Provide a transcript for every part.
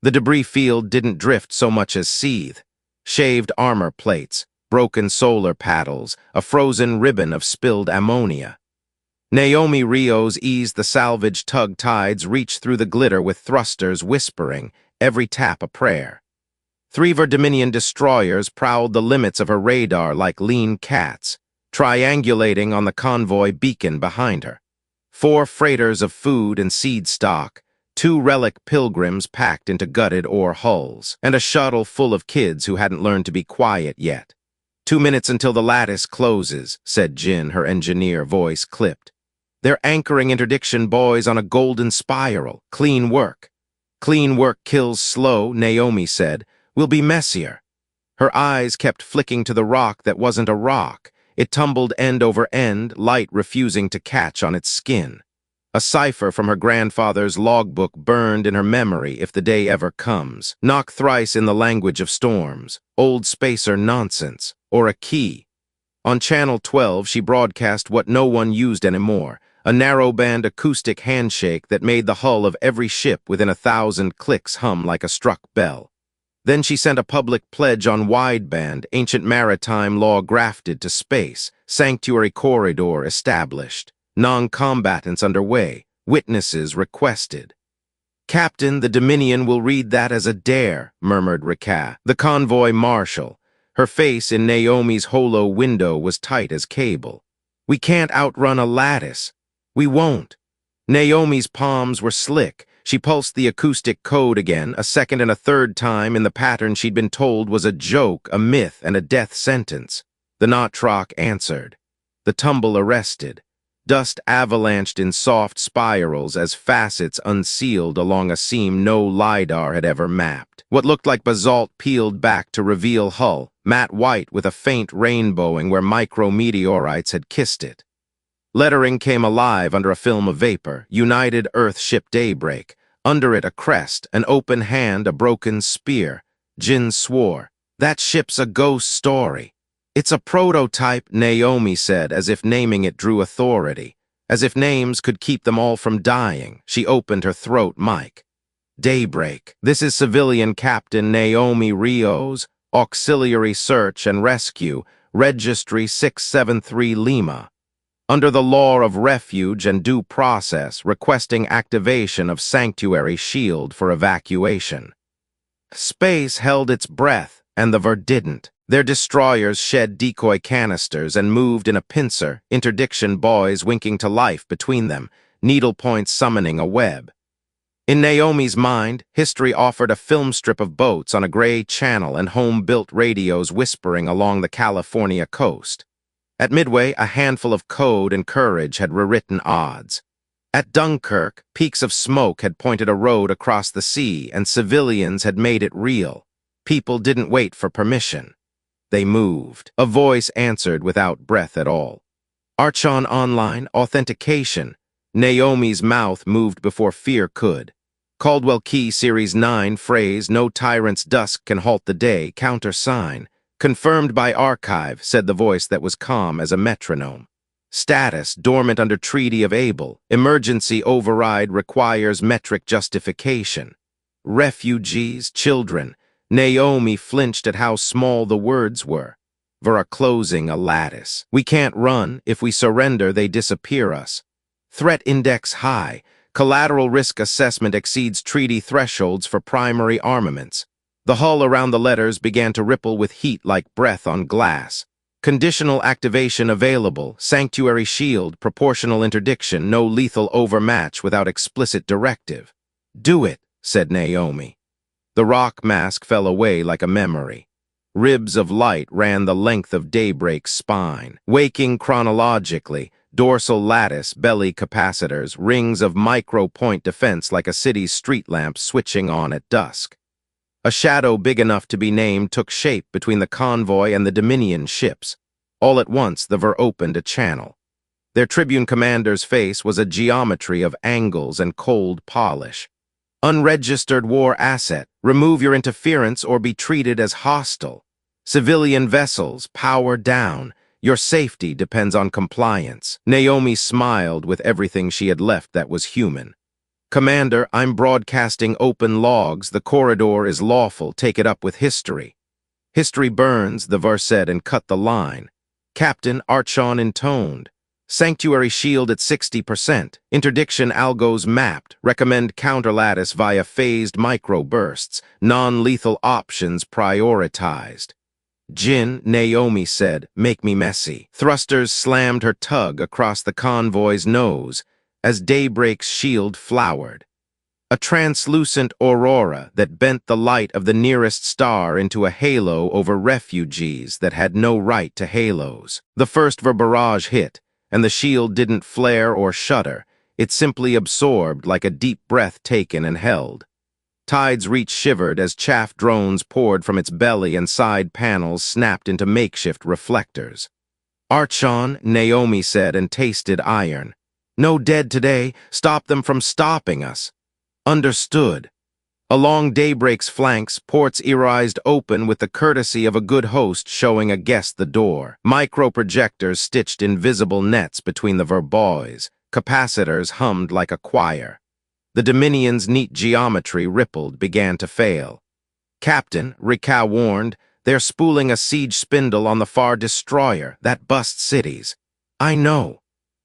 The debris field didn't drift so much as seethe. Shaved armor plates, broken solar paddles, a frozen ribbon of spilled ammonia. Naomi Rios eased the salvage tug tides, reached through the glitter with thrusters whispering, every tap a prayer. 3 Verdominion destroyers prowled the limits of her radar like lean cats, triangulating on the convoy beacon behind her. 4 freighters of food and seed stock, 2 relic pilgrims packed into gutted ore hulls, and a shuttle full of kids who hadn't learned to be quiet yet. 2 minutes until the lattice closes, said Jin, her engineer voice clipped. They're anchoring interdiction boys on a golden spiral. Clean work. Clean work kills slow, Naomi said. We'll be messier. Her eyes kept flicking to the rock that wasn't a rock. It tumbled end over end, light refusing to catch on its skin. A cipher from her grandfather's logbook burned in her memory if the day ever comes. Knock thrice in the language of storms, old spacer nonsense, or a key. On Channel 12 she broadcast what no one used anymore, a narrowband acoustic handshake that made the hull of every ship within 1,000 clicks hum like a struck bell. Then she sent a public pledge on wideband, ancient maritime law grafted to space, sanctuary corridor established, non-combatants underway, witnesses requested. Captain, the Dominion will read that as a dare, murmured Rika, the convoy marshal. Her face in Naomi's holo window was tight as cable. We can't outrun a lattice. We won't. Naomi's palms were slick. She pulsed the acoustic code again, a second and a third time in the pattern she'd been told was a joke, a myth, and a death sentence. The Notrock answered. The tumble arrested. Dust avalanched in soft spirals as facets unsealed along a seam no LiDAR had ever mapped. What looked like basalt peeled back to reveal hull, matte white with a faint rainbowing where micrometeorites had kissed it. Lettering came alive under a film of vapor, United Earth Ship Daybreak. Under it a crest, an open hand, a broken spear. Jin swore, that ship's a ghost story. It's a prototype, Naomi said, as if naming it drew authority. As if names could keep them all from dying. She opened her throat mic. Daybreak. This is Civilian Captain Naomi Rios, Auxiliary Search and Rescue, Registry 673 Lima. Under the law of refuge and due process, requesting activation of Sanctuary Shield for evacuation. Space held its breath, and the Ver didn't. Their destroyers shed decoy canisters and moved in a pincer, interdiction boys winking to life between them, needlepoints summoning a web. In Naomi's mind, history offered a film strip of boats on a gray channel and home-built radios whispering along the California coast. At Midway, a handful of code and courage had rewritten odds. At Dunkirk, peaks of smoke had pointed a road across the sea, and civilians had made it real. People didn't wait for permission. They moved. A voice answered without breath at all. Archon Online, authentication. Naomi's mouth moved before fear could. Caldwell Key Series 9 phrase, no tyrant's dusk can halt the day, countersign. Confirmed by archive, said the voice that was calm as a metronome. Status, dormant under Treaty of Able. Emergency override requires metric justification. Refugees, children. Naomi flinched at how small the words were. Vera closing a lattice. We can't run. If we surrender, they disappear us. Threat index high. Collateral risk assessment exceeds treaty thresholds for primary armaments. The hull around the letters began to ripple with heat like breath on glass. Conditional activation available, Sanctuary Shield, proportional interdiction, no lethal overmatch without explicit directive. Do it, said Naomi. The rock mask fell away like a memory. Ribs of light ran the length of Daybreak's spine. Waking chronologically, dorsal lattice, belly capacitors, rings of micro-point defense like a city's street lamp switching on at dusk. A shadow big enough to be named took shape between the convoy and the Dominion ships. All at once, the Ver opened a channel. Their Tribune commander's face was a geometry of angles and cold polish. Unregistered war asset. Remove your interference or be treated as hostile. Civilian vessels, power down. Your safety depends on compliance. Naomi smiled with everything she had left that was human. Commander, I'm broadcasting open logs. The corridor is lawful. Take it up with history. History burns, the verse said, and cut the line. Captain, Archon intoned. Sanctuary shield at 60%. Interdiction algos mapped. Recommend counterlattice via phased microbursts. Non-lethal options prioritized. Jin, Naomi said, make me messy. Thrusters slammed her tug across the convoy's nose as Daybreak's shield flowered. A translucent aurora that bent the light of the nearest star into a halo over refugees that had no right to halos. The first barrage hit, and the shield didn't flare or shudder. It simply absorbed like a deep breath taken and held. Tide's reach shivered as chaff drones poured from its belly and side panels snapped into makeshift reflectors. Archon, Naomi said, and tasted iron. No dead today. Stop them from stopping us. Understood. Along Daybreak's flanks, ports erized open with the courtesy of a good host showing a guest the door. Micro-projectors stitched invisible nets between the verbois. Capacitors hummed like a choir. The Dominion's neat geometry rippled, began to fail. Captain, Rika warned, they're spooling a siege spindle on the far destroyer that busts cities. I know.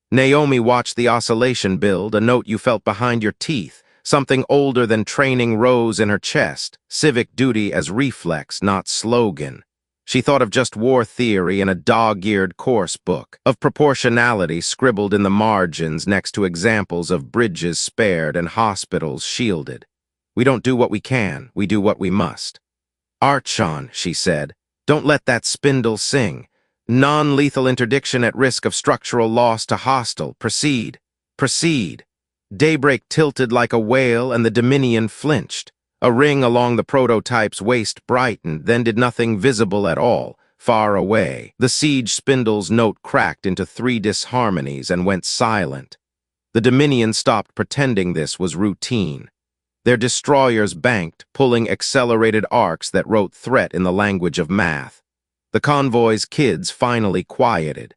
Naomi watched the oscillation build, a note you felt behind your teeth. Something older than training rose in her chest, civic duty as reflex, not slogan. She thought of just war theory in a dog-eared course book, of proportionality scribbled in the margins next to examples of bridges spared and hospitals shielded. We don't do what we can, we do what we must. Archon, she said, don't let that spindle sing. Non-lethal interdiction at risk of structural loss to hostile. Proceed. Proceed. Daybreak tilted like a whale and the Dominion flinched. A ring along the prototype's waist brightened, then did nothing visible at all, far away. The siege spindle's note cracked into 3 disharmonies and went silent. The Dominion stopped pretending this was routine. Their destroyers banked, pulling accelerated arcs that wrote threat in the language of math. The convoy's kids finally quieted.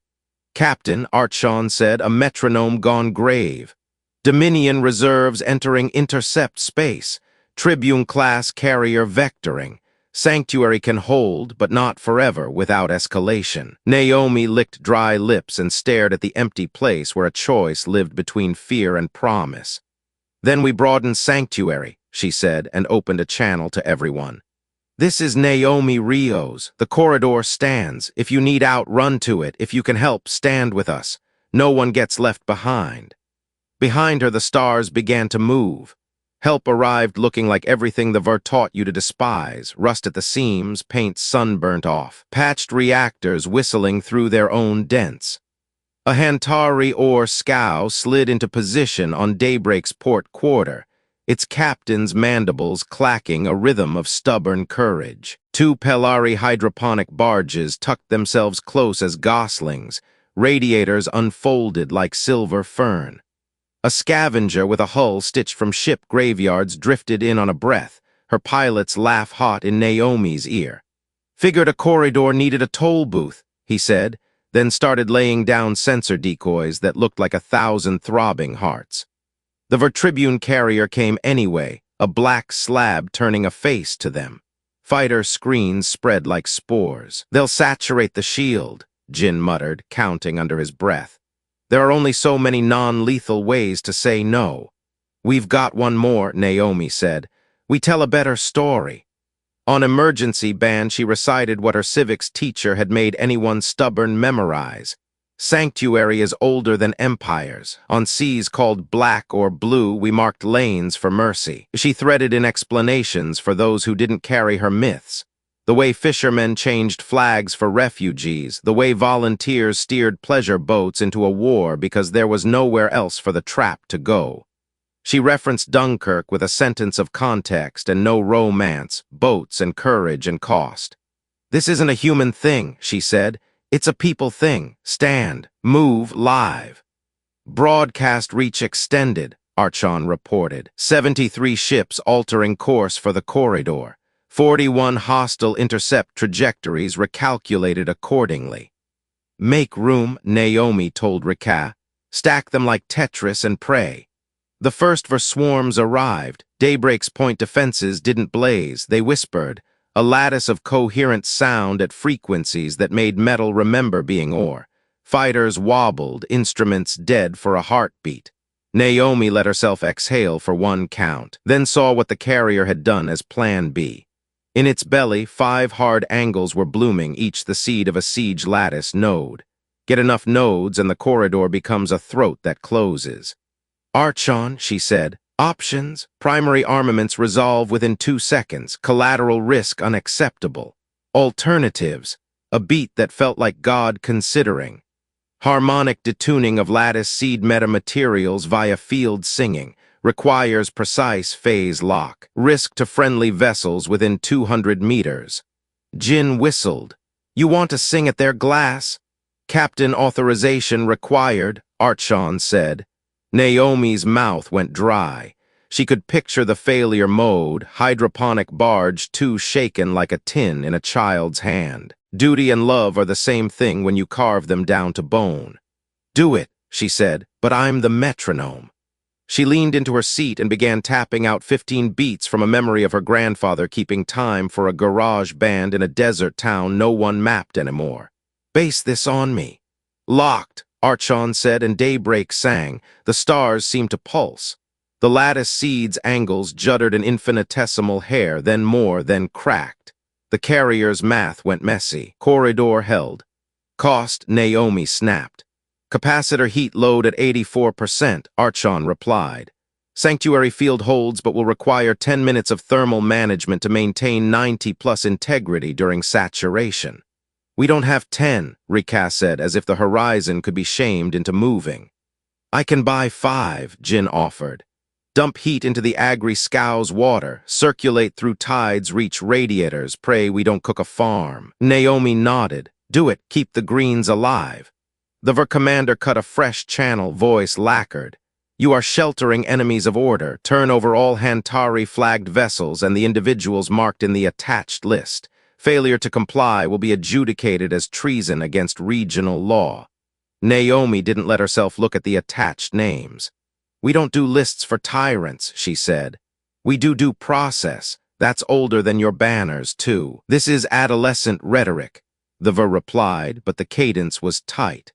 Captain, Archon said, a metronome gone grave. Dominion reserves entering intercept space. Tribune-class carrier vectoring. Sanctuary can hold, but not forever, without escalation. Naomi licked dry lips and stared at the empty place where a choice lived between fear and promise. Then we broaden Sanctuary, she said, and opened a channel to everyone. This is Naomi Rios. The corridor stands. If you need out, run to it. If you can help, stand with us. No one gets left behind. Behind her, the stars began to move. Help arrived looking like everything the Ver taught you to despise, rust at the seams, paint sunburnt off, patched reactors whistling through their own dents. A Hantari ore scow slid into position on Daybreak's port quarter, its captain's mandibles clacking a rhythm of stubborn courage. 2 Pelari hydroponic barges tucked themselves close as goslings, radiators unfolded like silver fern. A scavenger with a hull stitched from ship graveyards drifted in on a breath, her pilot's laugh hot in Naomi's ear. Figured a corridor needed a toll booth, he said, then started laying down sensor decoys that looked like 1,000 throbbing hearts. The Vertribune carrier came anyway, a black slab turning a face to them. Fighter screens spread like spores. They'll saturate the shield, Jin muttered, counting under his breath. There are only so many non-lethal ways to say no. We've got one more, Naomi said. We tell a better story. On emergency band, she recited what her civics teacher had made anyone stubborn memorize. Sanctuary is older than empires. On seas called black or blue, we marked lanes for mercy. She threaded in explanations for those who didn't carry her myths. The way fishermen changed flags for refugees, the way volunteers steered pleasure boats into a war because there was nowhere else for the trap to go. She referenced Dunkirk with a sentence of context and no romance, boats and courage and cost. This isn't a human thing, she said. It's a people thing. Stand, move, live. Broadcast reach extended, Archon reported. 73 ships altering course for the corridor. 41 hostile intercept trajectories recalculated accordingly. Make room, Naomi told Rika. Stack them like Tetris and pray. The first swarms arrived. Daybreak's point defenses didn't blaze, they whispered, a lattice of coherent sound at frequencies that made metal remember being ore. Fighters wobbled, instruments dead for a heartbeat. Naomi let herself exhale for one count, then saw what the carrier had done as Plan B. In its belly, 5 hard angles were blooming, each the seed of a siege lattice node. Get enough nodes and the corridor becomes a throat that closes. Archon, she said. Options, primary armaments resolve within 2 seconds, collateral risk unacceptable. Alternatives, a beat that felt like God considering. Harmonic detuning of lattice seed metamaterials via field singing, requires precise phase lock, risk to friendly vessels within 200 meters. Jin whistled. You want to sing at their glass? Captain authorization required, Archon said. Naomi's mouth went dry. She could picture the failure mode, hydroponic barge too shaken like a tin in a child's hand. Duty and love are the same thing when you carve them down to bone. Do it, she said, but I'm the metronome. She leaned into her seat and began tapping out 15 beats from a memory of her grandfather keeping time for a garage band in a desert town no one mapped anymore. Base this on me. Locked, Archon said, and Daybreak sang. The stars seemed to pulse. The lattice seed's angles juddered an infinitesimal hair, then more, then cracked. The carrier's math went messy. Corridor held. Cost, Naomi snapped. Capacitor heat load at 84%, Archon replied. Sanctuary field holds but will require 10 minutes of thermal management to maintain 90+ integrity during saturation. We don't have 10, Rika said, as if the horizon could be shamed into moving. I can buy 5, Jin offered. Dump heat into the agri-scow's water, circulate through tides, reach radiators, pray we don't cook a farm. Naomi nodded. Do it, keep the greens alive. The Ver commander cut a fresh channel, voice lacquered. You are sheltering enemies of order. Turn over all Hantari-flagged vessels and the individuals marked in the attached list. Failure to comply will be adjudicated as treason against regional law. Naomi didn't let herself look at the attached names. We don't do lists for tyrants, she said. We do due process. That's older than your banners, too. This is adolescent rhetoric, the Ver replied, but the cadence was tight.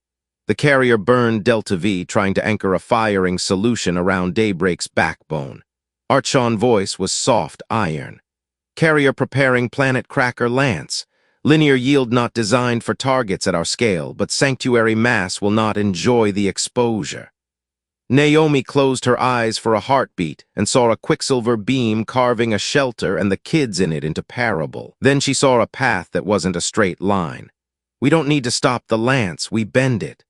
The carrier burned Delta V, trying to anchor a firing solution around Daybreak's backbone. Archon's voice was soft iron. Carrier preparing Planet Cracker Lance. Linear yield not designed for targets at our scale, but sanctuary mass will not enjoy the exposure. Naomi closed her eyes for a heartbeat and saw a quicksilver beam carving a shelter and the kids in it into parable. Then she saw a path that wasn't a straight line. We don't need to stop the lance, we bend it.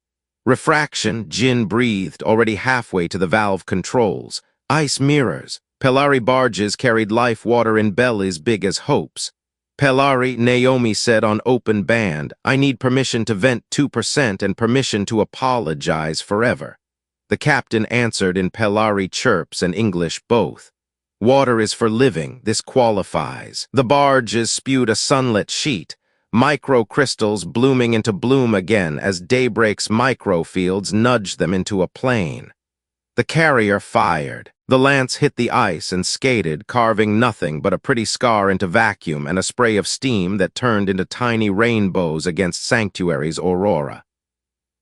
Refraction, Jin breathed, already halfway to the valve controls. Ice mirrors. Pelari barges carried life water in bellies big as hopes. Pelari, Naomi said on open band, I need permission to vent 2% and permission to apologize forever. The captain answered in Pelari chirps and English both. Water is for living, this qualifies. The barges spewed a sunlit sheet, microcrystals blooming into bloom again as Daybreak's microfields nudged them into a plane. The carrier fired. The lance hit the ice and skated, carving nothing but a pretty scar into vacuum and a spray of steam that turned into tiny rainbows against Sanctuary's aurora.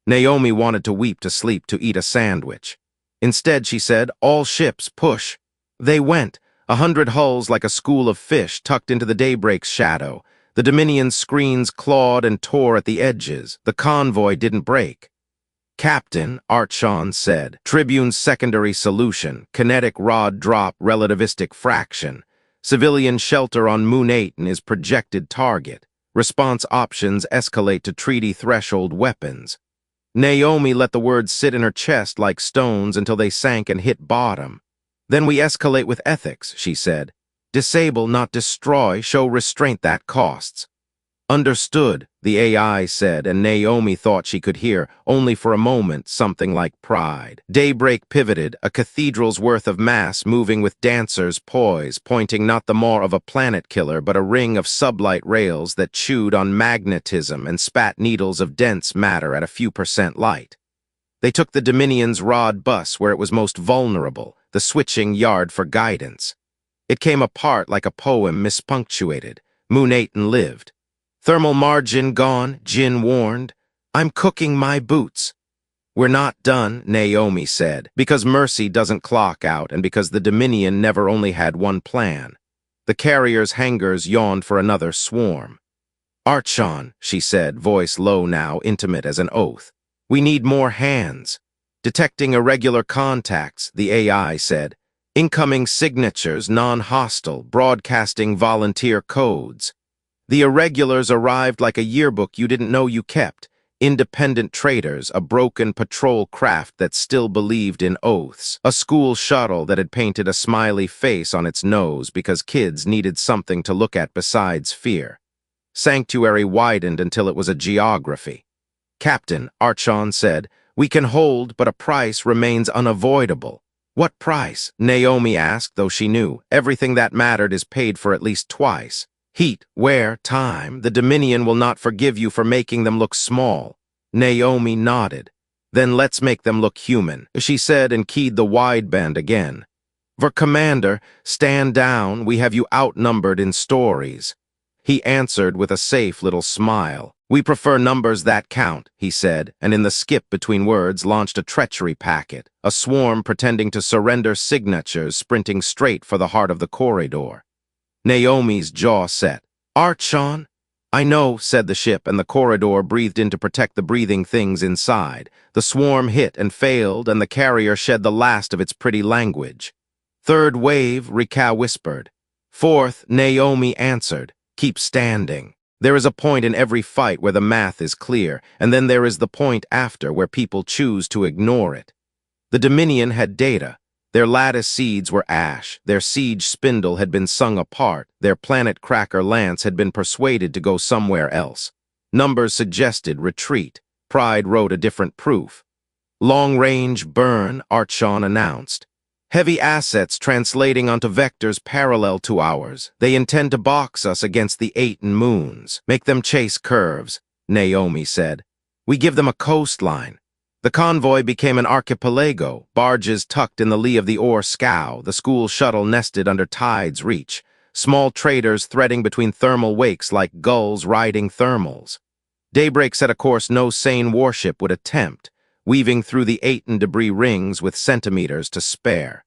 Naomi wanted to weep, to sleep, to eat a sandwich. Instead, she said, all ships, push. They went, 100 hulls like a school of fish tucked into the Daybreak's shadow. The Dominion's screens clawed and tore at the edges. The convoy didn't break. Captain, Archon said, Tribune's secondary solution, kinetic rod drop, relativistic fraction. Civilian shelter on Moon 8 is projected target. Response options escalate to treaty threshold weapons. Naomi let the words sit in her chest like stones until they sank and hit bottom. Then we escalate with ethics, she said. Disable, not destroy, show restraint that costs. Understood, the AI said, and Naomi thought she could hear, only for a moment, something like pride. Daybreak pivoted, a cathedral's worth of mass moving with dancers poise, pointing not the maw of a planet killer, but a ring of sublight rails that chewed on magnetism and spat needles of dense matter at a few % light. They took the Dominion's rod bus where it was most vulnerable, the switching yard for guidance. It came apart like a poem mispunctuated. Moon ate and lived. Thermal margin gone, Jin warned. I'm cooking my boots. We're not done, Naomi said, because Mercy doesn't clock out and because the Dominion never only had one plan. The carrier's hangars yawned for another swarm. Archon, she said, voice low now, intimate as an oath. We need more hands. Detecting irregular contacts, the AI said. Incoming signatures, non-hostile, broadcasting volunteer codes. The irregulars arrived like a yearbook you didn't know you kept. Independent traders, a broken patrol craft that still believed in oaths, a school shuttle that had painted a smiley face on its nose because kids needed something to look at besides fear. Sanctuary widened until it was a geography. Captain, Archon said, we can hold, but a price remains unavoidable. What price? Naomi asked, though she knew. Everything that mattered is paid for at least twice. Heat, wear, time. The Dominion will not forgive you for making them look small. Naomi nodded. Then let's make them look human, she said and keyed the wideband again. For Commander, stand down. We have you outnumbered in stories. He answered with a safe little smile. We prefer numbers that count, he said, and in the skip between words launched a treachery packet, a swarm pretending to surrender signatures sprinting straight for the heart of the corridor. Naomi's jaw set. Archon? I know, said the ship, and the corridor breathed in to protect the breathing things inside. The swarm hit and failed, and the carrier shed the last of its pretty language. Third wave, Rika whispered. Fourth, Naomi answered. Keep standing. There is a point in every fight where the math is clear, and then there is the point after where people choose to ignore it. The Dominion had data. Their lattice seeds were ash, their siege spindle had been sung apart, their planet cracker lance had been persuaded to go somewhere else. Numbers suggested retreat. Pride wrote a different proof. Long-range burn, Archon announced. Heavy assets translating onto vectors parallel to ours. They intend to box us against the 8 moons. Make them chase curves, Naomi said. We give them a coastline. The convoy became an archipelago, barges tucked in the lee of the Ore scow, the school shuttle nested under tide's reach, small traders threading between thermal wakes like gulls riding thermals. Daybreak set a course no sane warship would attempt, weaving through the 8 debris rings with centimeters to spare.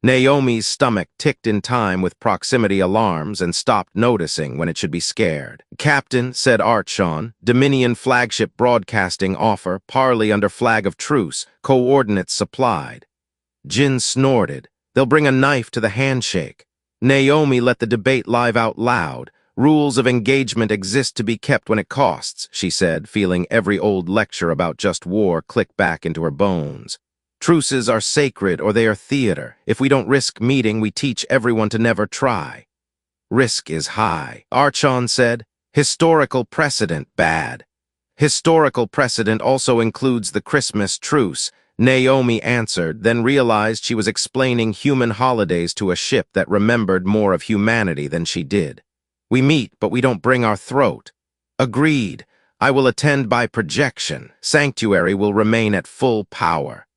Naomi's stomach ticked in time with proximity alarms and stopped noticing when it should be scared. Captain, said Archon, Dominion flagship broadcasting offer, parley under flag of truce, coordinates supplied. Jin snorted. They'll bring a knife to the handshake. Naomi let the debate live out loud. Rules of engagement exist to be kept when it costs, she said, feeling every old lecture about just war click back into her bones. Truces are sacred or they are theater. If we don't risk meeting, we teach everyone to never try. Risk is high, Archon said. Historical precedent bad. Historical precedent also includes the Christmas truce, Naomi answered, then realized she was explaining human holidays to a ship that remembered more of humanity than she did. We meet, but we don't bring our throat. Agreed. I will attend by projection. Sanctuary will remain at full power.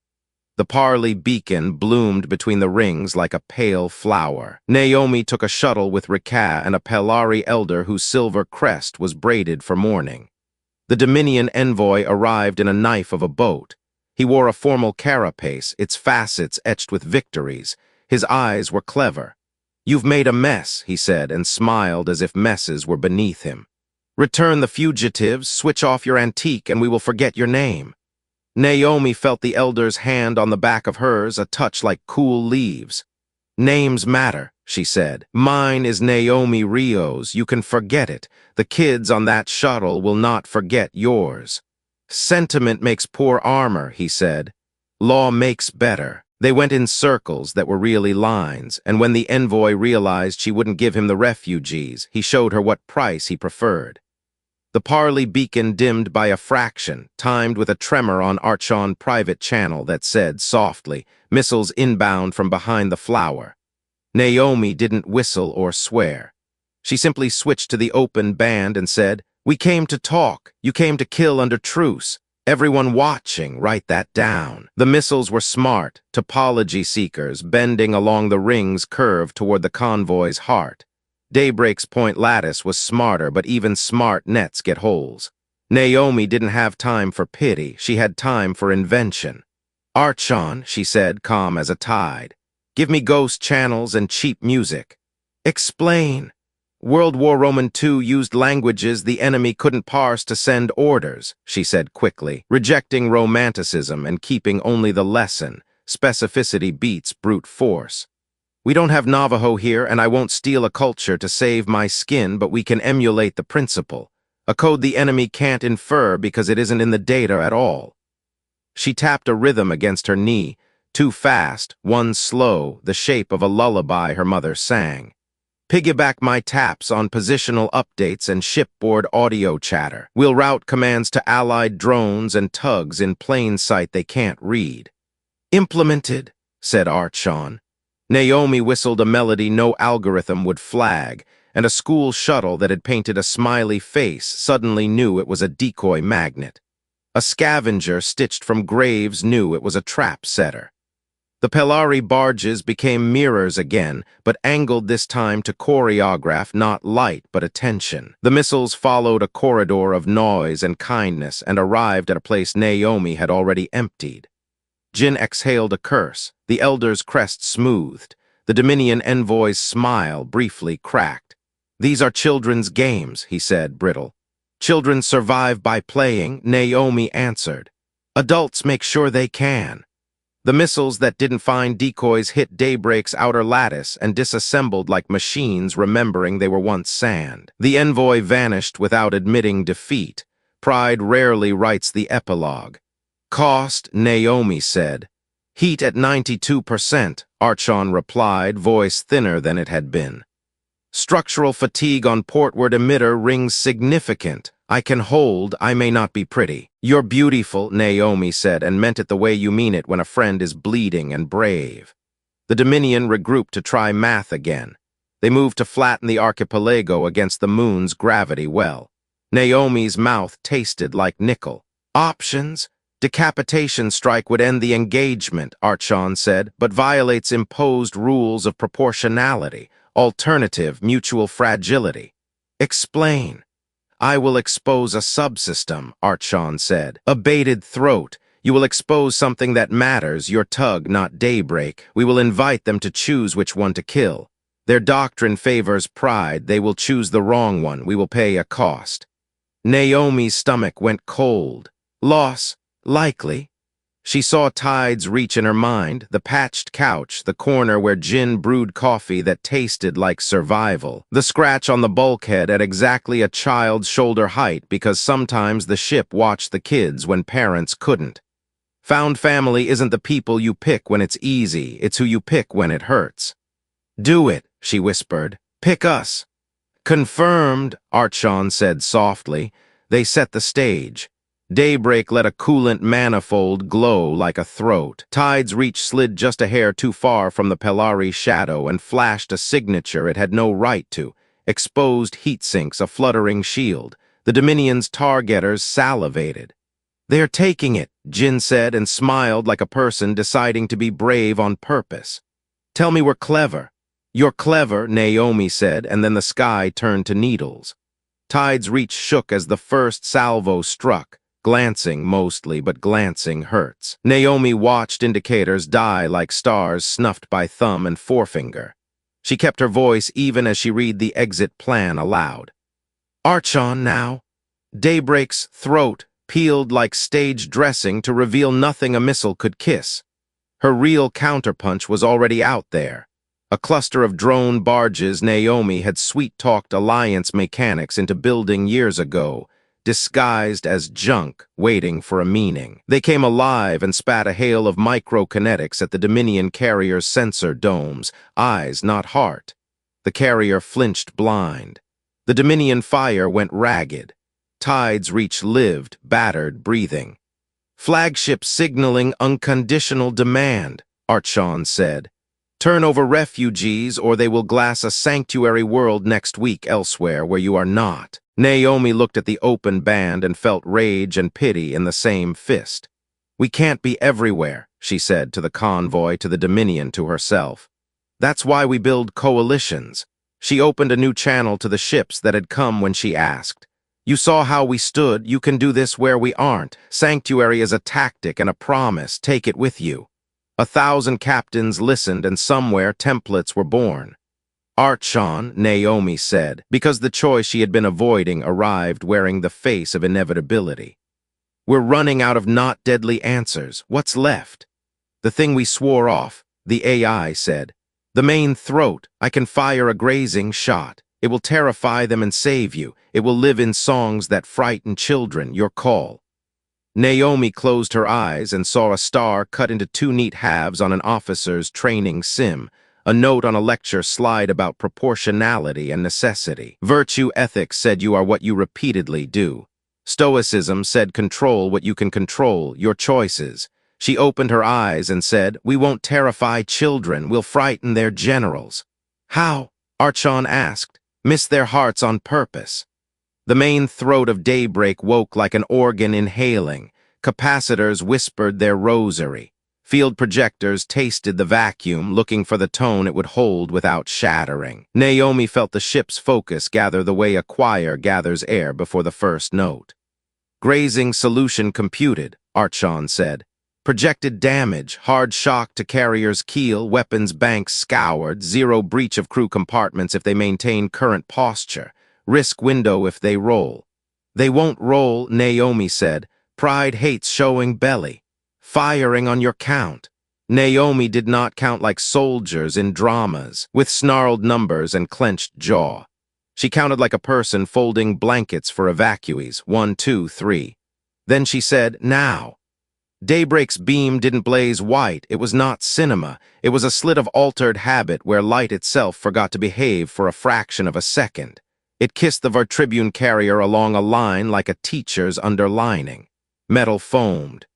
The parley beacon bloomed between the rings like a pale flower. Naomi took a shuttle with Rika and a Pelari elder whose silver crest was braided for mourning. The Dominion envoy arrived in a knife of a boat. He wore a formal carapace, its facets etched with victories. His eyes were clever. You've made a mess, he said, and smiled as if messes were beneath him. Return the fugitives, switch off your antique, and we will forget your name. Naomi felt the elder's hand on the back of hers, a touch like cool leaves. Names matter, she said. Mine is Naomi Rios. You can forget it. The kids on that shuttle will not forget yours. Sentiment makes poor armor, he said. Law makes better. They went in circles that were really lines, and when the envoy realized she wouldn't give him the refugees, he showed her what price he preferred. The parley beacon dimmed by a fraction, timed with a tremor on Archon private channel that said softly, missiles inbound from behind the flower. Naomi didn't whistle or swear. She simply switched to the open band and said, We came to talk. You came to kill under truce. Everyone watching, write that down. The missiles were smart, topology seekers, bending along the ring's curve toward the convoy's heart. Daybreak's point lattice was smarter, but even smart nets get holes. Naomi didn't have time for pity. She had time for invention. "Archon," she said, calm as a tide. "Give me ghost channels and cheap music." "Explain." "World War Roman II used languages the enemy couldn't parse to send orders," she said quickly, rejecting romanticism and keeping only the lesson. Specificity beats brute force. "We don't have Navajo here, and I won't steal a culture to save my skin, but we can emulate the principle. A code the enemy can't infer because it isn't in the data at all." She tapped a rhythm against her knee, two fast, one slow, the shape of a lullaby her mother sang. "Piggyback my taps on positional updates and shipboard audio chatter. We'll route commands to allied drones and tugs in plain sight they can't read." "Implemented," said Archon. Naomi whistled a melody no algorithm would flag, and a school shuttle that had painted a smiley face suddenly knew it was a decoy magnet. A scavenger stitched from graves knew it was a trap setter. The Pelari barges became mirrors again, but angled this time to choreograph not light but attention. The missiles followed a corridor of noise and kindness and arrived at a place Naomi had already emptied. Jin exhaled a curse, the elder's crest smoothed, the Dominion envoy's smile briefly cracked. "These are children's games," he said, brittle. "Children survive by playing," Naomi answered. "Adults make sure they can." The missiles that didn't find decoys hit Daybreak's outer lattice and disassembled like machines remembering they were once sand. The envoy vanished without admitting defeat. Pride rarely writes the epilogue. "Cost," Naomi said. "Heat at 92%, Archon replied, voice thinner than it had been. "Structural fatigue on portward emitter rings significant. I can hold, I may not be pretty." "You're beautiful," Naomi said, and meant it the way you mean it when a friend is bleeding and brave. The Dominion regrouped to try math again. They moved to flatten the archipelago against the moon's gravity well. Naomi's mouth tasted like nickel. "Options? Decapitation strike would end the engagement," Archon said, "but violates imposed rules of proportionality. Alternative, mutual fragility." "Explain." "I will expose a subsystem," Archon said. "A bated throat. You will expose something that matters, your tug, not Daybreak. We will invite them to choose which one to kill. Their doctrine favors pride. They will choose the wrong one. We will pay a cost." Naomi's stomach went cold. "Loss? Likely." She saw tides reach in her mind, the patched couch, the corner where Jin brewed coffee that tasted like survival, the scratch on the bulkhead at exactly a child's shoulder height because sometimes the ship watched the kids when parents couldn't. Found family isn't the people you pick when it's easy, it's who you pick when it hurts. "Do it," she whispered. "Pick us." "Confirmed," Archon said softly. They set the stage. Daybreak let a coolant manifold glow like a throat. Tide's reach slid just a hair too far from the Pelari shadow and flashed a signature it had no right to. Exposed heat sinks, a fluttering shield. The Dominion's tar-getters salivated. "They're taking it," Jin said and smiled like a person deciding to be brave on purpose. "Tell me we're clever." "You're clever," Naomi said, and then the sky turned to needles. Tide's reach shook as the first salvo struck. Glancing mostly, but glancing hurts. Naomi watched indicators die like stars snuffed by thumb and forefinger. She kept her voice even as she read the exit plan aloud. "Archon now." Daybreak's throat peeled like stage dressing to reveal nothing a missile could kiss. Her real counterpunch was already out there. A cluster of drone barges Naomi had sweet-talked Alliance mechanics into building years ago, disguised as junk, waiting for a meaning. They came alive and spat a hail of microkinetics at the Dominion carrier's sensor domes, eyes, not heart. The carrier flinched blind. The Dominion fire went ragged. Tide's reach lived, battered, breathing. "Flagship signaling unconditional demand," Archon said. "Turn over refugees or they will glass a sanctuary world next week elsewhere where you are not." Naomi looked at the open band and felt rage and pity in the same fist. "We can't be everywhere," she said to the convoy, to the Dominion, to herself. "That's why we build coalitions." She opened a new channel to the ships that had come when she asked. "You saw how we stood. You can do this where we aren't. Sanctuary is a tactic and a promise. Take it with you." 1,000 captains listened, and somewhere templates were born. "Archon," Naomi said, because the choice she had been avoiding arrived wearing the face of inevitability. "We're running out of not deadly answers. What's left?" "The thing we swore off," the AI said. "The main throat. I can fire a grazing shot. It will terrify them and save you. It will live in songs that frighten children. Your call." Naomi closed her eyes and saw a star cut into 2 neat halves on an officer's training sim. A note on a lecture slide about proportionality and necessity. Virtue ethics said you are what you repeatedly do. Stoicism said control what you can control, your choices. She opened her eyes and said, "We won't terrify children, we'll frighten their generals." "How?" Archon asked. "Miss their hearts on purpose." The main throat of Daybreak woke like an organ inhaling. Capacitors whispered their rosary. Field projectors tasted the vacuum, looking for the tone it would hold without shattering. Naomi felt the ship's focus gather the way a choir gathers air before the first note. "Grazing solution computed," Archon said. "Projected damage, hard shock to carrier's keel, weapons banks scoured, 0 breach of crew compartments if they maintain current posture, risk window if they roll." "They won't roll," Naomi said. "Pride hates showing belly. Firing on your count." Naomi did not count like soldiers in dramas, with snarled numbers and clenched jaw. She counted like a person folding blankets for evacuees, 1, 2, 3. Then she said, "Now." Daybreak's beam didn't blaze white. It was not cinema. It was a slit of altered habit where light itself forgot to behave for a fraction of a second. It kissed the Vertribune carrier along a line like a teacher's underlining. Metal foamed.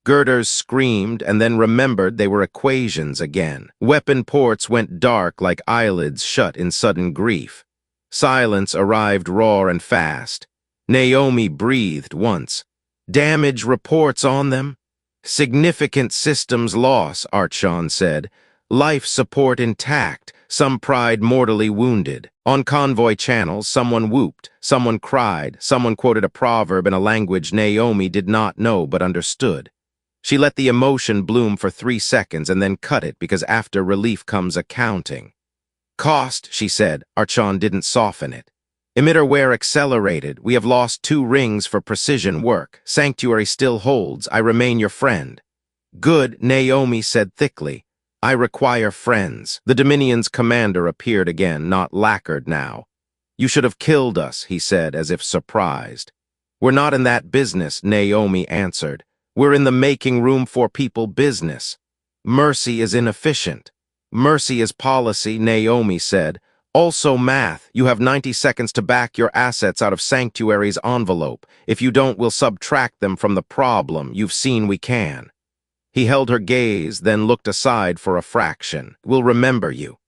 Girders screamed and then remembered they were equations again. Weapon ports went dark like eyelids shut in sudden grief. Silence arrived raw and fast. Naomi breathed once. "Damage reports on them?" "Significant systems loss," Archon said. "Life support intact, some pride mortally wounded." On convoy channels, someone whooped, someone cried, someone quoted a proverb in a language Naomi did not know but understood. She let the emotion bloom for 3 seconds and then cut it because after relief comes accounting. "Cost," she said. Archon didn't soften it. "Emitter wear accelerated. We have lost 2 rings for precision work. Sanctuary still holds. I remain your friend." "Good," Naomi said thickly. "I require friends." The Dominion's commander appeared again, not lacquered now. "You should have killed us," he said, as if surprised. "We're not in that business," Naomi answered. "We're in the making room for people business. Mercy is inefficient." "Mercy is policy," Naomi said. "Also math. You have 90 seconds to back your assets out of Sanctuary's envelope. If you don't, we'll subtract them from the problem. You've seen we can." He held her gaze, then looked aside for a fraction. "We'll remember you."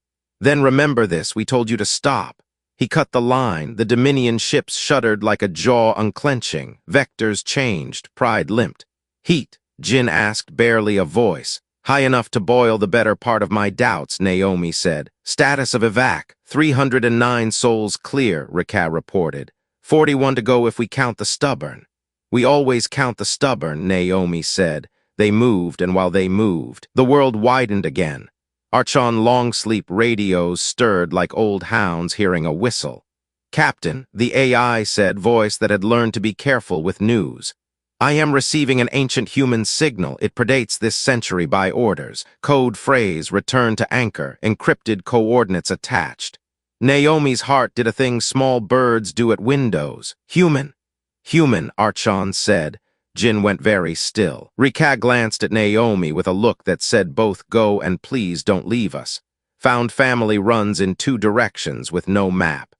"Then remember this. We told you to stop." He cut the line. The Dominion ships shuddered like a jaw unclenching. Vectors changed. Pride limped. "Heat?" Jin asked, barely a voice. "High enough to boil the better part of my doubts," Naomi said. "Status of evac. 309 souls clear," Ricard reported. 41 to go if we count the stubborn. "We always count the stubborn," Naomi said. They moved, and while they moved, the world widened again. Archon Longsleep radios stirred like old hounds hearing a whistle. "Captain," the AI said, voice that had learned to be careful with news. "I am receiving an ancient human signal. It predates this century by orders. Code phrase, return to anchor, encrypted coordinates attached." Naomi's heart did a thing small birds do at windows. "Human." "Human," Archon said. Jin went very still. Rika glanced at Naomi with a look that said both go and please don't leave us. Found family runs in 2 directions with no map.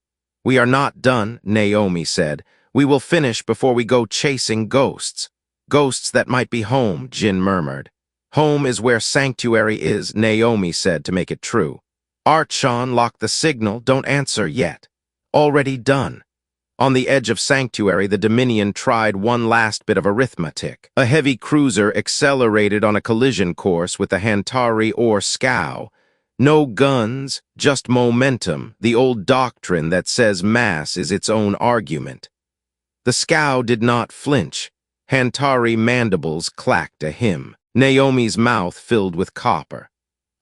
"We are not done," Naomi said. "We will finish before we go chasing ghosts." "Ghosts that might be home," Jin murmured. "Home is where Sanctuary is," Naomi said to make it true. "Archon, lock the signal. Don't answer yet." "Already done." On the edge of Sanctuary, the Dominion tried one last bit of arithmetic. A heavy cruiser accelerated on a collision course with the Hantari or scow. No guns, just momentum, the old doctrine that says mass is its own argument. The scow did not flinch. Hantari mandibles clacked a hymn. Naomi's mouth filled with copper.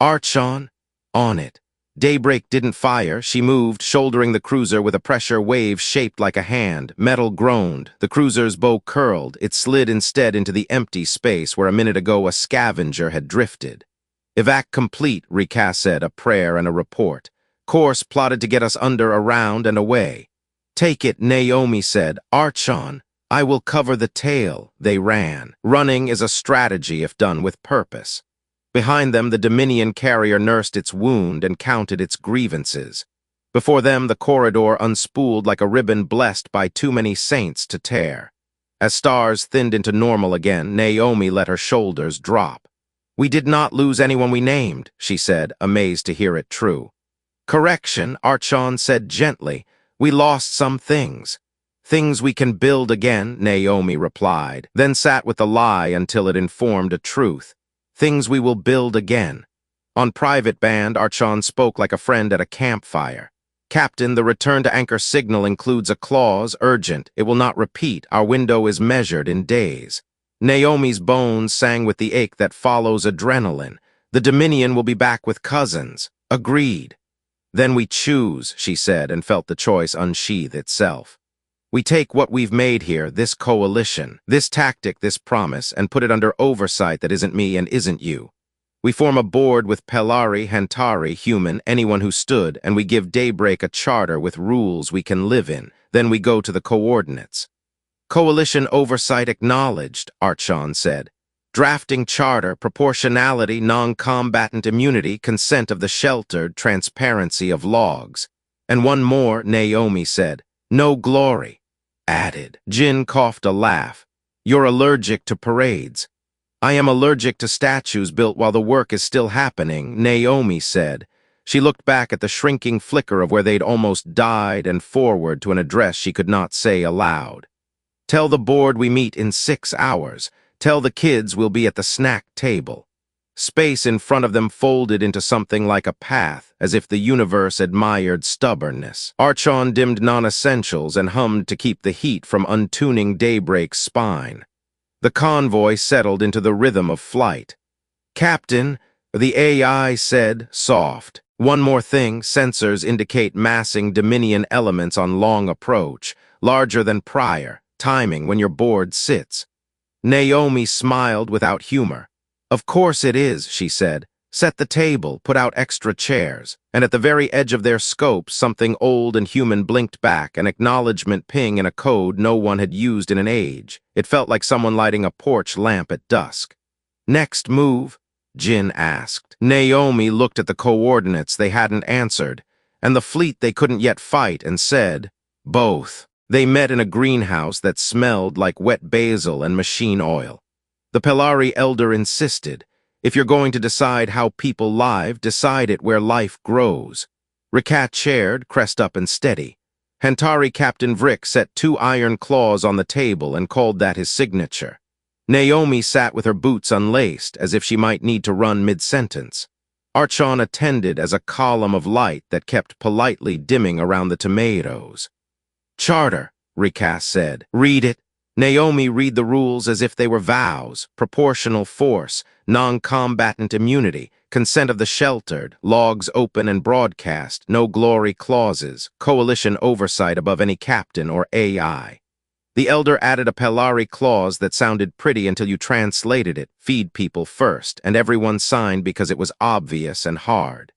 Archon, on it. Daybreak didn't fire. She moved, shouldering the cruiser with a pressure wave shaped like a hand. Metal groaned. The cruiser's bow curled. It slid instead into the empty space where a minute ago a scavenger had drifted. Evac complete, Recast said, a prayer and a report. Course plotted to get us under, around, and away. Take it, Naomi said. Archon, I will cover the tail. They ran. Running is a strategy if done with purpose. Behind them, the Dominion carrier nursed its wound and counted its grievances. Before them, the corridor unspooled like a ribbon blessed by too many saints to tear. As stars thinned into normal again, Naomi let her shoulders drop. We did not lose anyone we named, she said, amazed to hear it true. Correction, Archon said gently. We lost some things. Things we can build again, Naomi replied, then sat with the lie until it informed a truth. Things we will build again. On private band, Archon spoke like a friend at a campfire. Captain, the return to anchor signal includes a clause, urgent. It will not repeat. Our window is measured in days. Naomi's bones sang with the ache that follows adrenaline. The Dominion will be back with cousins. Agreed. Then we choose, she said, and felt the choice unsheath itself. We take what we've made here, this coalition, this tactic, this promise, and put it under oversight that isn't me and isn't you. We form a board with Pelari, Hantari, human, anyone who stood, and we give Daybreak a charter with rules we can live in. Then we go to the coordinates. Coalition oversight acknowledged, Archon said. Drafting charter, proportionality, non-combatant immunity, consent of the sheltered, transparency of logs. And one more, Naomi said. No glory. Added. Jin coughed a laugh. You're allergic to parades. I am allergic to statues built while the work is still happening, Naomi said. She looked back at the shrinking flicker of where they'd almost died and forward to an address she could not say aloud. Tell the board we meet in 6 hours. Tell the kids we'll be at the snack table. Space in front of them folded into something like a path, as if the universe admired stubbornness. Archon dimmed non-essentials and hummed to keep the heat from untuning Daybreak's spine. The convoy settled into the rhythm of flight. Captain, the AI said, soft. One more thing, sensors indicate massing Dominion elements on long approach, larger than prior, timing when your board sits. Naomi smiled without humor. Of course it is, she said. Set the table, put out extra chairs. And at the very edge of their scope, something old and human blinked back, an acknowledgement ping in a code no one had used in an age. It felt like someone lighting a porch lamp at dusk. Next move? Jin asked. Naomi looked at the coordinates they hadn't answered, and the fleet they couldn't yet fight, and said, both. They met in a greenhouse that smelled like wet basil and machine oil. The Pelari elder insisted, if you're going to decide how people live, decide it where life grows. Rakat chaired, crest up and steady. Hantari Captain Vrick set 2 iron claws on the table and called that his signature. Naomi sat with her boots unlaced, as if she might need to run mid-sentence. Archon attended as a column of light that kept politely dimming around the tomatoes. Charter, Rakat said. Read it. Naomi read the rules as if they were vows, proportional force, non-combatant immunity, consent of the sheltered, logs open and broadcast, no glory clauses, coalition oversight above any captain or AI. The elder added a Pelari clause that sounded pretty until you translated it, feed people first, and everyone signed because it was obvious and hard.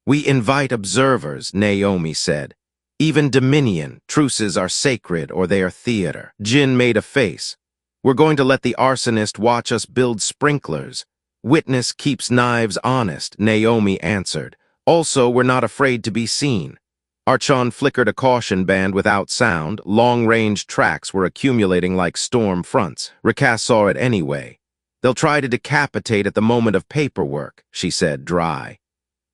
We invite observers, Naomi said. Even Dominion, truces are sacred or they are theater. Jin made a face. We're going to let the arsonist watch us build sprinklers. Witness keeps knives honest, Naomi answered. Also, we're not afraid to be seen. Archon flickered a caution band without sound. Long-range tracks were accumulating like storm fronts. Rakat saw it anyway. They'll try to decapitate at the moment of paperwork, she said, dry.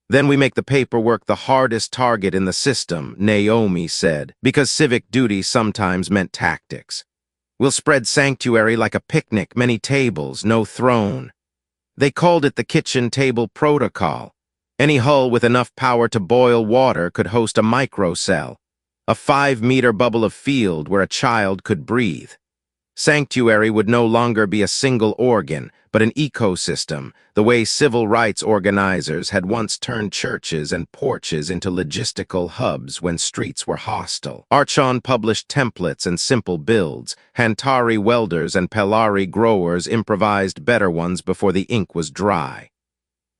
Then we make the paperwork the hardest target in the system, Naomi said, because civic duty sometimes meant tactics. We'll spread sanctuary like a picnic, many tables, no throne. They called it the kitchen table protocol. Any hull with enough power to boil water could host a microcell, a 5-meter bubble of field where a child could breathe. Sanctuary would no longer be a single organ, but an ecosystem, the way civil rights organizers had once turned churches and porches into logistical hubs when streets were hostile. Archon published templates and simple builds. Hantari welders and Pelari growers improvised better ones before the ink was dry.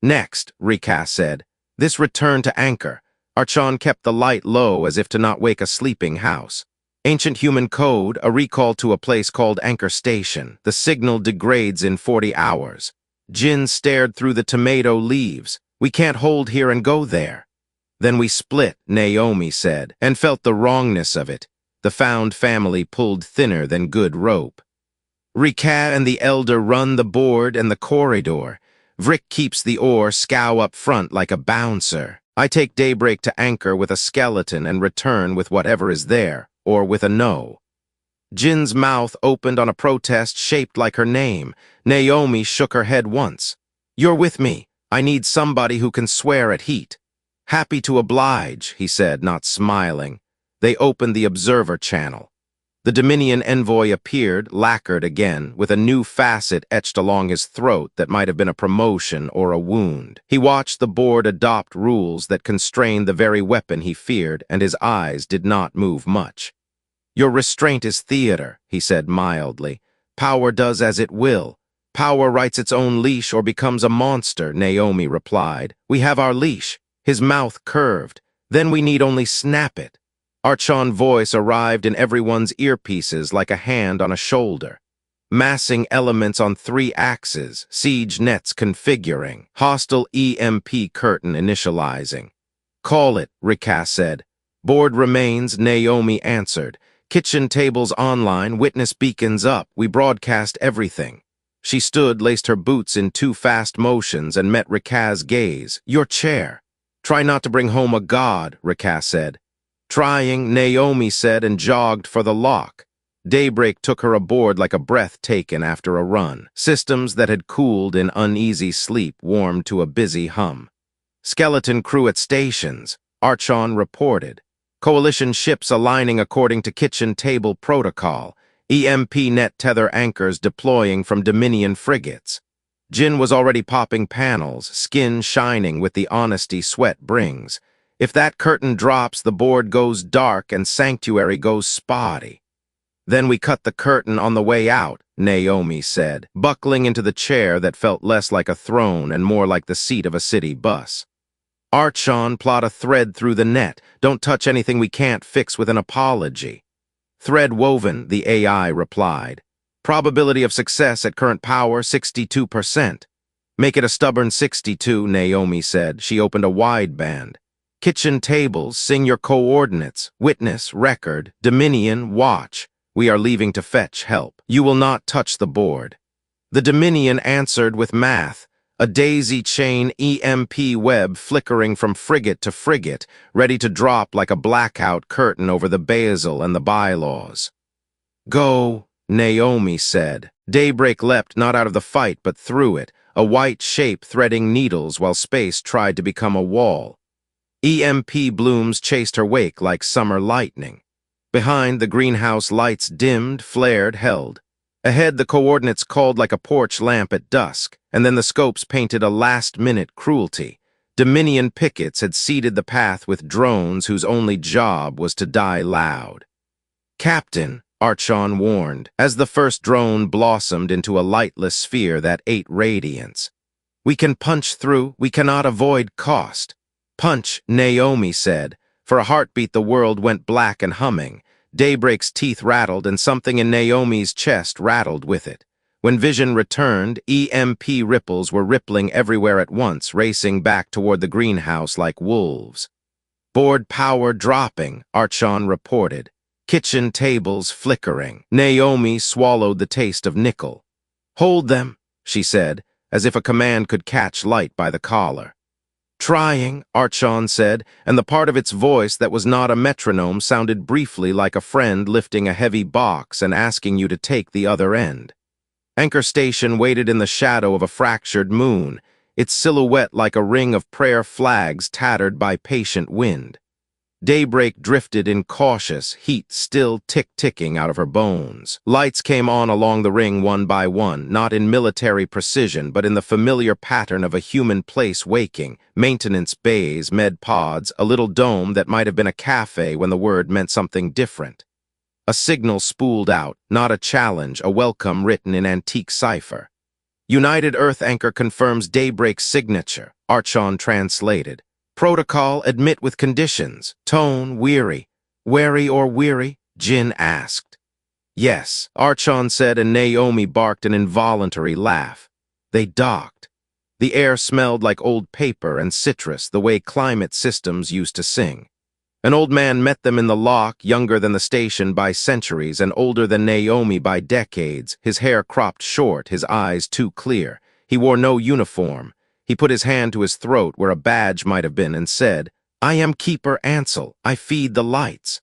Next, Rikas said, this return to anchor. Archon kept the light low as if to not wake a sleeping house. Ancient human code, a recall to a place called Anchor Station. The signal degrades in 40 hours. Jin stared through the tomato leaves. We can't hold here and go there. Then we split, Naomi said, and felt the wrongness of it. The found family pulled thinner than good rope. Rika and the elder run the board and the corridor. Vrick keeps the oar scow up front like a bouncer. I take Daybreak to anchor with a skeleton and return with whatever is there. Or with a no. Jin's mouth opened on a protest shaped like her name. Naomi shook her head once. You're with me. I need somebody who can swear at heat. Happy to oblige, he said, not smiling. They opened the observer channel. The Dominion envoy appeared, lacquered again, with a new facet etched along his throat that might have been a promotion or a wound. He watched the board adopt rules that constrained the very weapon he feared, and his eyes did not move much. Your restraint is theater, he said mildly. Power does as it will. Power writes its own leash or becomes a monster, Naomi replied. We have our leash. His mouth curved. Then we need only snap it. Archon's voice arrived in everyone's earpieces like a hand on a shoulder. Massing elements on 3 axes, siege nets configuring, hostile EMP curtain initializing. Call it, Rikas said. Board remains, Naomi answered. Kitchen tables online, witness beacons up, we broadcast everything. She stood, laced her boots in 2 fast motions, and met Rikas's gaze. Your chair. Try not to bring home a god, Rikas said. Trying, Naomi said, and jogged for the lock. Daybreak took her aboard like a breath taken after a run. Systems that had cooled in uneasy sleep warmed to a busy hum. Skeleton crew at stations, Archon reported. Coalition ships aligning according to kitchen table protocol. EMP net tether anchors deploying from Dominion frigates. Jin was already popping panels, skin shining with the honesty sweat brings. If that curtain drops, the board goes dark and sanctuary goes spotty. Then we cut the curtain on the way out, Naomi said, buckling into the chair that felt less like a throne and more like the seat of a city bus. Archon, plot a thread through the net. Don't touch anything we can't fix with an apology. Thread woven, the AI replied. Probability of success at current power, 62%. Make it a stubborn 62, Naomi said. She opened a wideband. Kitchen tables, sing your coordinates. Witness, record, Dominion, watch. We are leaving to fetch help. You will not touch the board. The Dominion answered with math. A daisy chain EMP web flickering from frigate to frigate, ready to drop like a blackout curtain over the basil and the bylaws. Go, Naomi said. Daybreak leapt not out of the fight but through it, a white shape threading needles while space tried to become a wall. EMP blooms chased her wake like summer lightning. Behind, the greenhouse lights dimmed, flared, held. Ahead, the coordinates called like a porch lamp at dusk, and then the scopes painted a last-minute cruelty. Dominion pickets had seeded the path with drones whose only job was to die loud. Captain, Archon warned, as the first drone blossomed into a lightless sphere that ate radiance. We can punch through, we cannot avoid cost. Punch, Naomi said. For a heartbeat the world went black and humming. Daybreak's teeth rattled and something in Naomi's chest rattled with it. When vision returned, EMP ripples were rippling everywhere at once, racing back toward the greenhouse like wolves. Board power dropping, Archon reported. Kitchen tables flickering. Naomi swallowed the taste of nickel. Hold them, she said, as if a command could catch light by the collar. Trying, Archon said, and the part of its voice that was not a metronome sounded briefly like a friend lifting a heavy box and asking you to take the other end. Anchor Station waited in the shadow of a fractured moon, its silhouette like a ring of prayer flags tattered by patient wind. Daybreak drifted in cautious, heat still tick-ticking out of her bones. Lights came on along the ring one by one, not in military precision, but in the familiar pattern of a human place waking, maintenance bays, med pods, a little dome that might have been a cafe when the word meant something different. A signal spooled out, not a challenge, a welcome written in antique cipher. United Earth Anchor confirms Daybreak's signature, Archon translated. Protocol, admit with conditions. Tone, weary. Wary or weary? Jin asked. Yes, Archon said, and Naomi barked an involuntary laugh. They docked. The air smelled like old paper and citrus, the way climate systems used to sing. An old man met them in the lock, younger than the station by centuries and older than Naomi by decades, his hair cropped short, his eyes too clear. He wore no uniform. He put his hand to his throat where a badge might have been and said, I am Keeper Ansel. I feed the lights.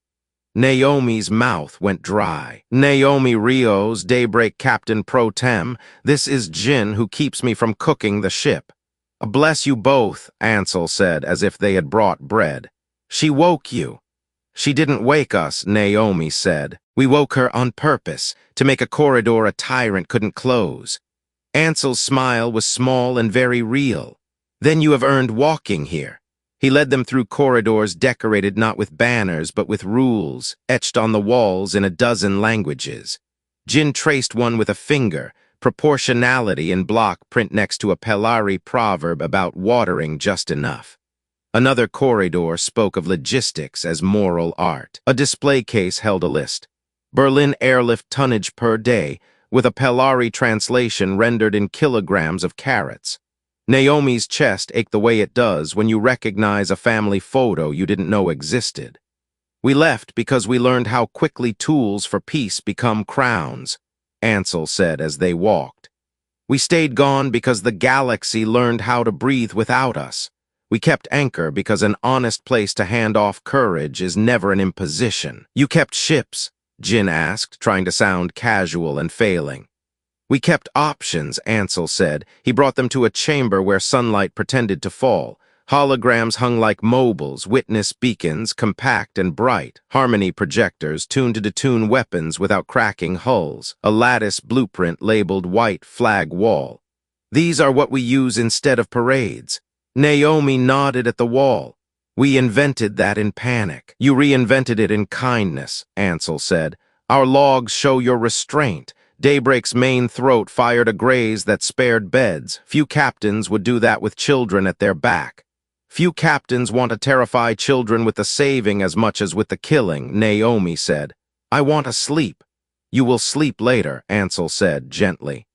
Naomi's mouth went dry. Naomi Rios, Daybreak Captain Pro Tem, this is Jin who keeps me from cooking the ship. Bless you both, Ansel said, as if they had brought bread. She woke you. She didn't wake us, Naomi said. We woke her on purpose, to make a corridor a tyrant couldn't close. Ansel's smile was small and very real. Then you have earned walking here. He led them through corridors decorated not with banners but with rules, etched on the walls in a dozen languages. Jin traced one with a finger, proportionality in block print next to a Pelari proverb about watering just enough. Another corridor spoke of logistics as moral art. A display case held a list. Berlin airlift tonnage per day, with a Pelari translation rendered in kilograms of carrots. Naomi's chest ached the way it does when you recognize a family photo you didn't know existed. We left because we learned how quickly tools for peace become crowns, Ansel said as they walked. We stayed gone because the galaxy learned how to breathe without us. We kept anchor because an honest place to hand off courage is never an imposition. You kept ships, Jin asked, trying to sound casual and failing. We kept options, Ansel said. He brought them to a chamber where sunlight pretended to fall. Holograms hung like mobiles, witness beacons, compact and bright. Harmony projectors tuned to detune weapons without cracking hulls. A lattice blueprint labeled white flag wall. These are what we use instead of parades. Naomi nodded at the wall. We invented that in panic. You reinvented it in kindness, Ansel said. Our logs show your restraint. Daybreak's main throat fired a graze that spared beds. Few captains would do that with children at their back. Few captains want to terrify children with the saving as much as with the killing, Naomi said. I want to sleep. You will sleep later, Ansel said gently.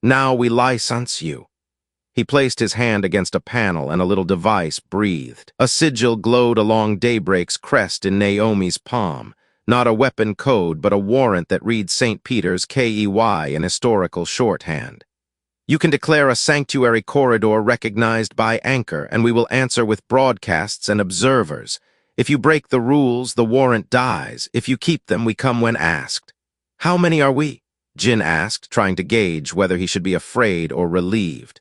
Now we license you. He placed his hand against a panel and a little device breathed. A sigil glowed along Daybreak's crest in Naomi's palm. Not a weapon code, but a warrant that reads St. Peter's KEY in historical shorthand. You can declare a sanctuary corridor recognized by anchor, and we will answer with broadcasts and observers. If you break the rules, the warrant dies. If you keep them, we come when asked. How many are we? Jin asked, trying to gauge whether he should be afraid or relieved.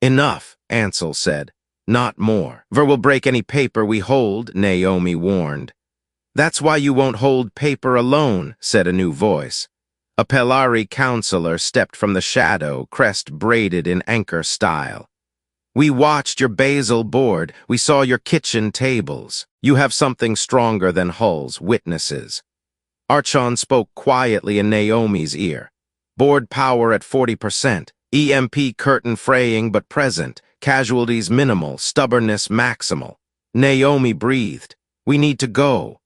Enough, Ansel said. Not more. Ver will break any paper we hold, Naomi warned. That's why you won't hold paper alone, said a new voice. A Pelari counselor stepped from the shadow, crest braided in anchor style. We watched your basil board. We saw your kitchen tables. You have something stronger than hulls, witnesses. Archon spoke quietly in Naomi's ear. Board power at 40%. EMP curtain fraying but present, casualties minimal, stubbornness maximal. Naomi breathed. We need to go.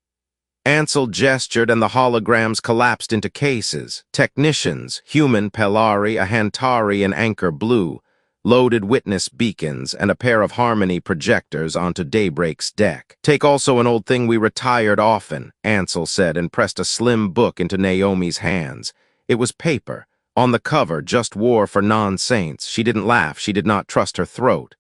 Ansel gestured and the holograms collapsed into cases. Technicians, human Pelari, a Hantari in anchor blue, loaded witness beacons and a pair of Harmony projectors onto Daybreak's deck. Take also an old thing we retired often, Ansel said and pressed a slim book into Naomi's hands. It was paper. On the cover, just war for non-saints. She didn't laugh. She did not trust her throat.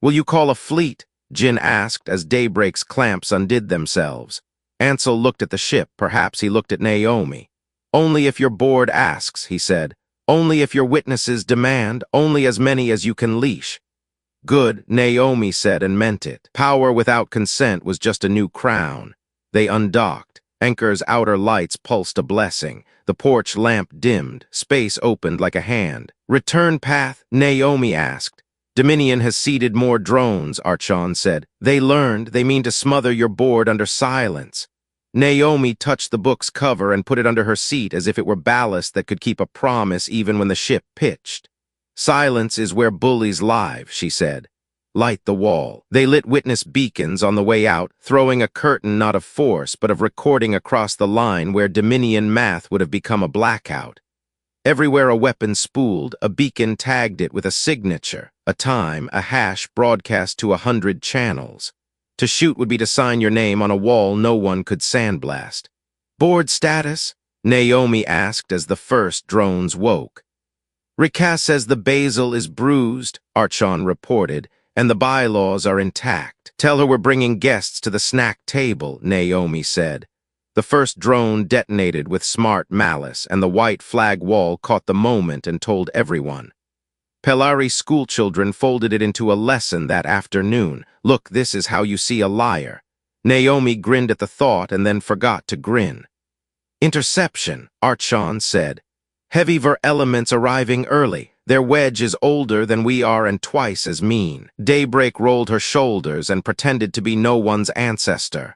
Will you call a fleet? Jin asked as Daybreak's clamps undid themselves. Ansel looked at the ship, perhaps he looked at Naomi. Only if your board asks, he said. Only if your witnesses demand, only as many as you can leash. Good, Naomi said and meant it. Power without consent was just a new crown. They undocked. Anchor's outer lights pulsed a blessing. The porch lamp dimmed. Space opened like a hand. Return path? Naomi asked. Dominion has seeded more drones, Archon said. They learned. They mean to smother your board under silence. Naomi touched the book's cover and put it under her seat as if it were ballast that could keep a promise even when the ship pitched. Silence is where bullies live, she said. Light the wall. They lit witness beacons on the way out, throwing a curtain not of force but of recording across the line where Dominion math would have become a blackout. Everywhere a weapon spooled, a beacon tagged it with a signature, a time, a hash broadcast to 100 channels. To shoot would be to sign your name on a wall no one could sandblast. Board status? Naomi asked as the first drones woke. Ricas says the basil is bruised, Archon reported, and the bylaws are intact. Tell her we're bringing guests to the snack table, Naomi said. The first drone detonated with smart malice, and the white flag wall caught the moment and told everyone. Pelari schoolchildren folded it into a lesson that afternoon. Look, this is how you see a liar. Naomi grinned at the thought and then forgot to grin. Interception, Archon said. Heavy ver elements arriving early. Their wedge is older than we are and twice as mean. Daybreak rolled her shoulders and pretended to be no one's ancestor.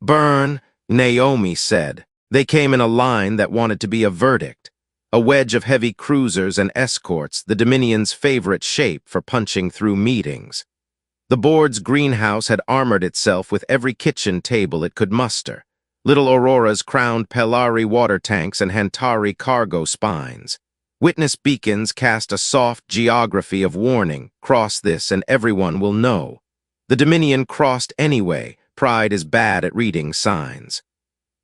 Burn, Naomi said. They came in a line that wanted to be a verdict. A wedge of heavy cruisers and escorts, the Dominion's favorite shape for punching through meetings. The board's greenhouse had armored itself with every kitchen table it could muster. Little Auroras crowned Pelari water tanks and Hantari cargo spines. Witness beacons cast a soft geography of warning. Cross this and everyone will know. The Dominion crossed anyway. Pride is bad at reading signs.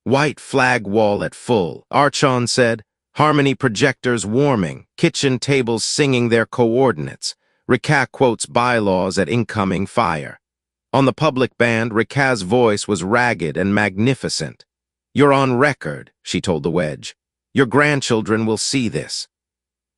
White flag wall at full, Archon said. Harmony projectors warming, kitchen tables singing their coordinates. Ricas quotes bylaws at incoming fire. On the public band, Ricas' voice was ragged and magnificent. You're on record, she told the wedge. Your grandchildren will see this.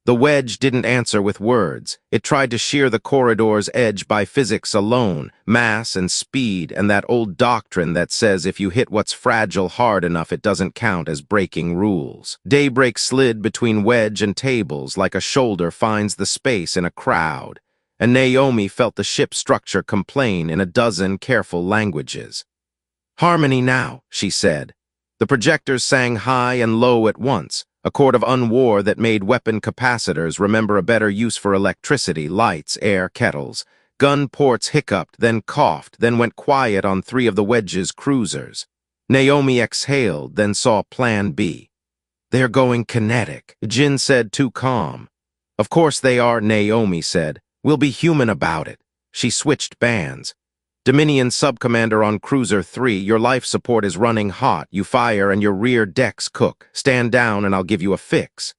The wedge didn't answer with words. It tried to shear the corridor's edge by physics alone, mass and speed, and that old doctrine that says if you hit what's fragile hard enough it doesn't count as breaking rules. Daybreak slid between wedge and tables like a shoulder finds the space in a crowd, and Naomi felt the ship structure complain in a dozen careful languages. Harmony now, she said. The projectors sang high and low at once, a chord of unwar that made weapon capacitors remember a better use for electricity, lights, air, kettles. Gun ports hiccuped, then coughed, then went quiet on 3 of the wedge's cruisers. Naomi exhaled, then saw Plan B. They're going kinetic, Jin said, too calm. Of course they are, Naomi said. We'll be human about it. She switched bands. Dominion Subcommander on Cruiser 3, your life support is running hot. You fire and your rear decks cook. Stand down and I'll give you a fix.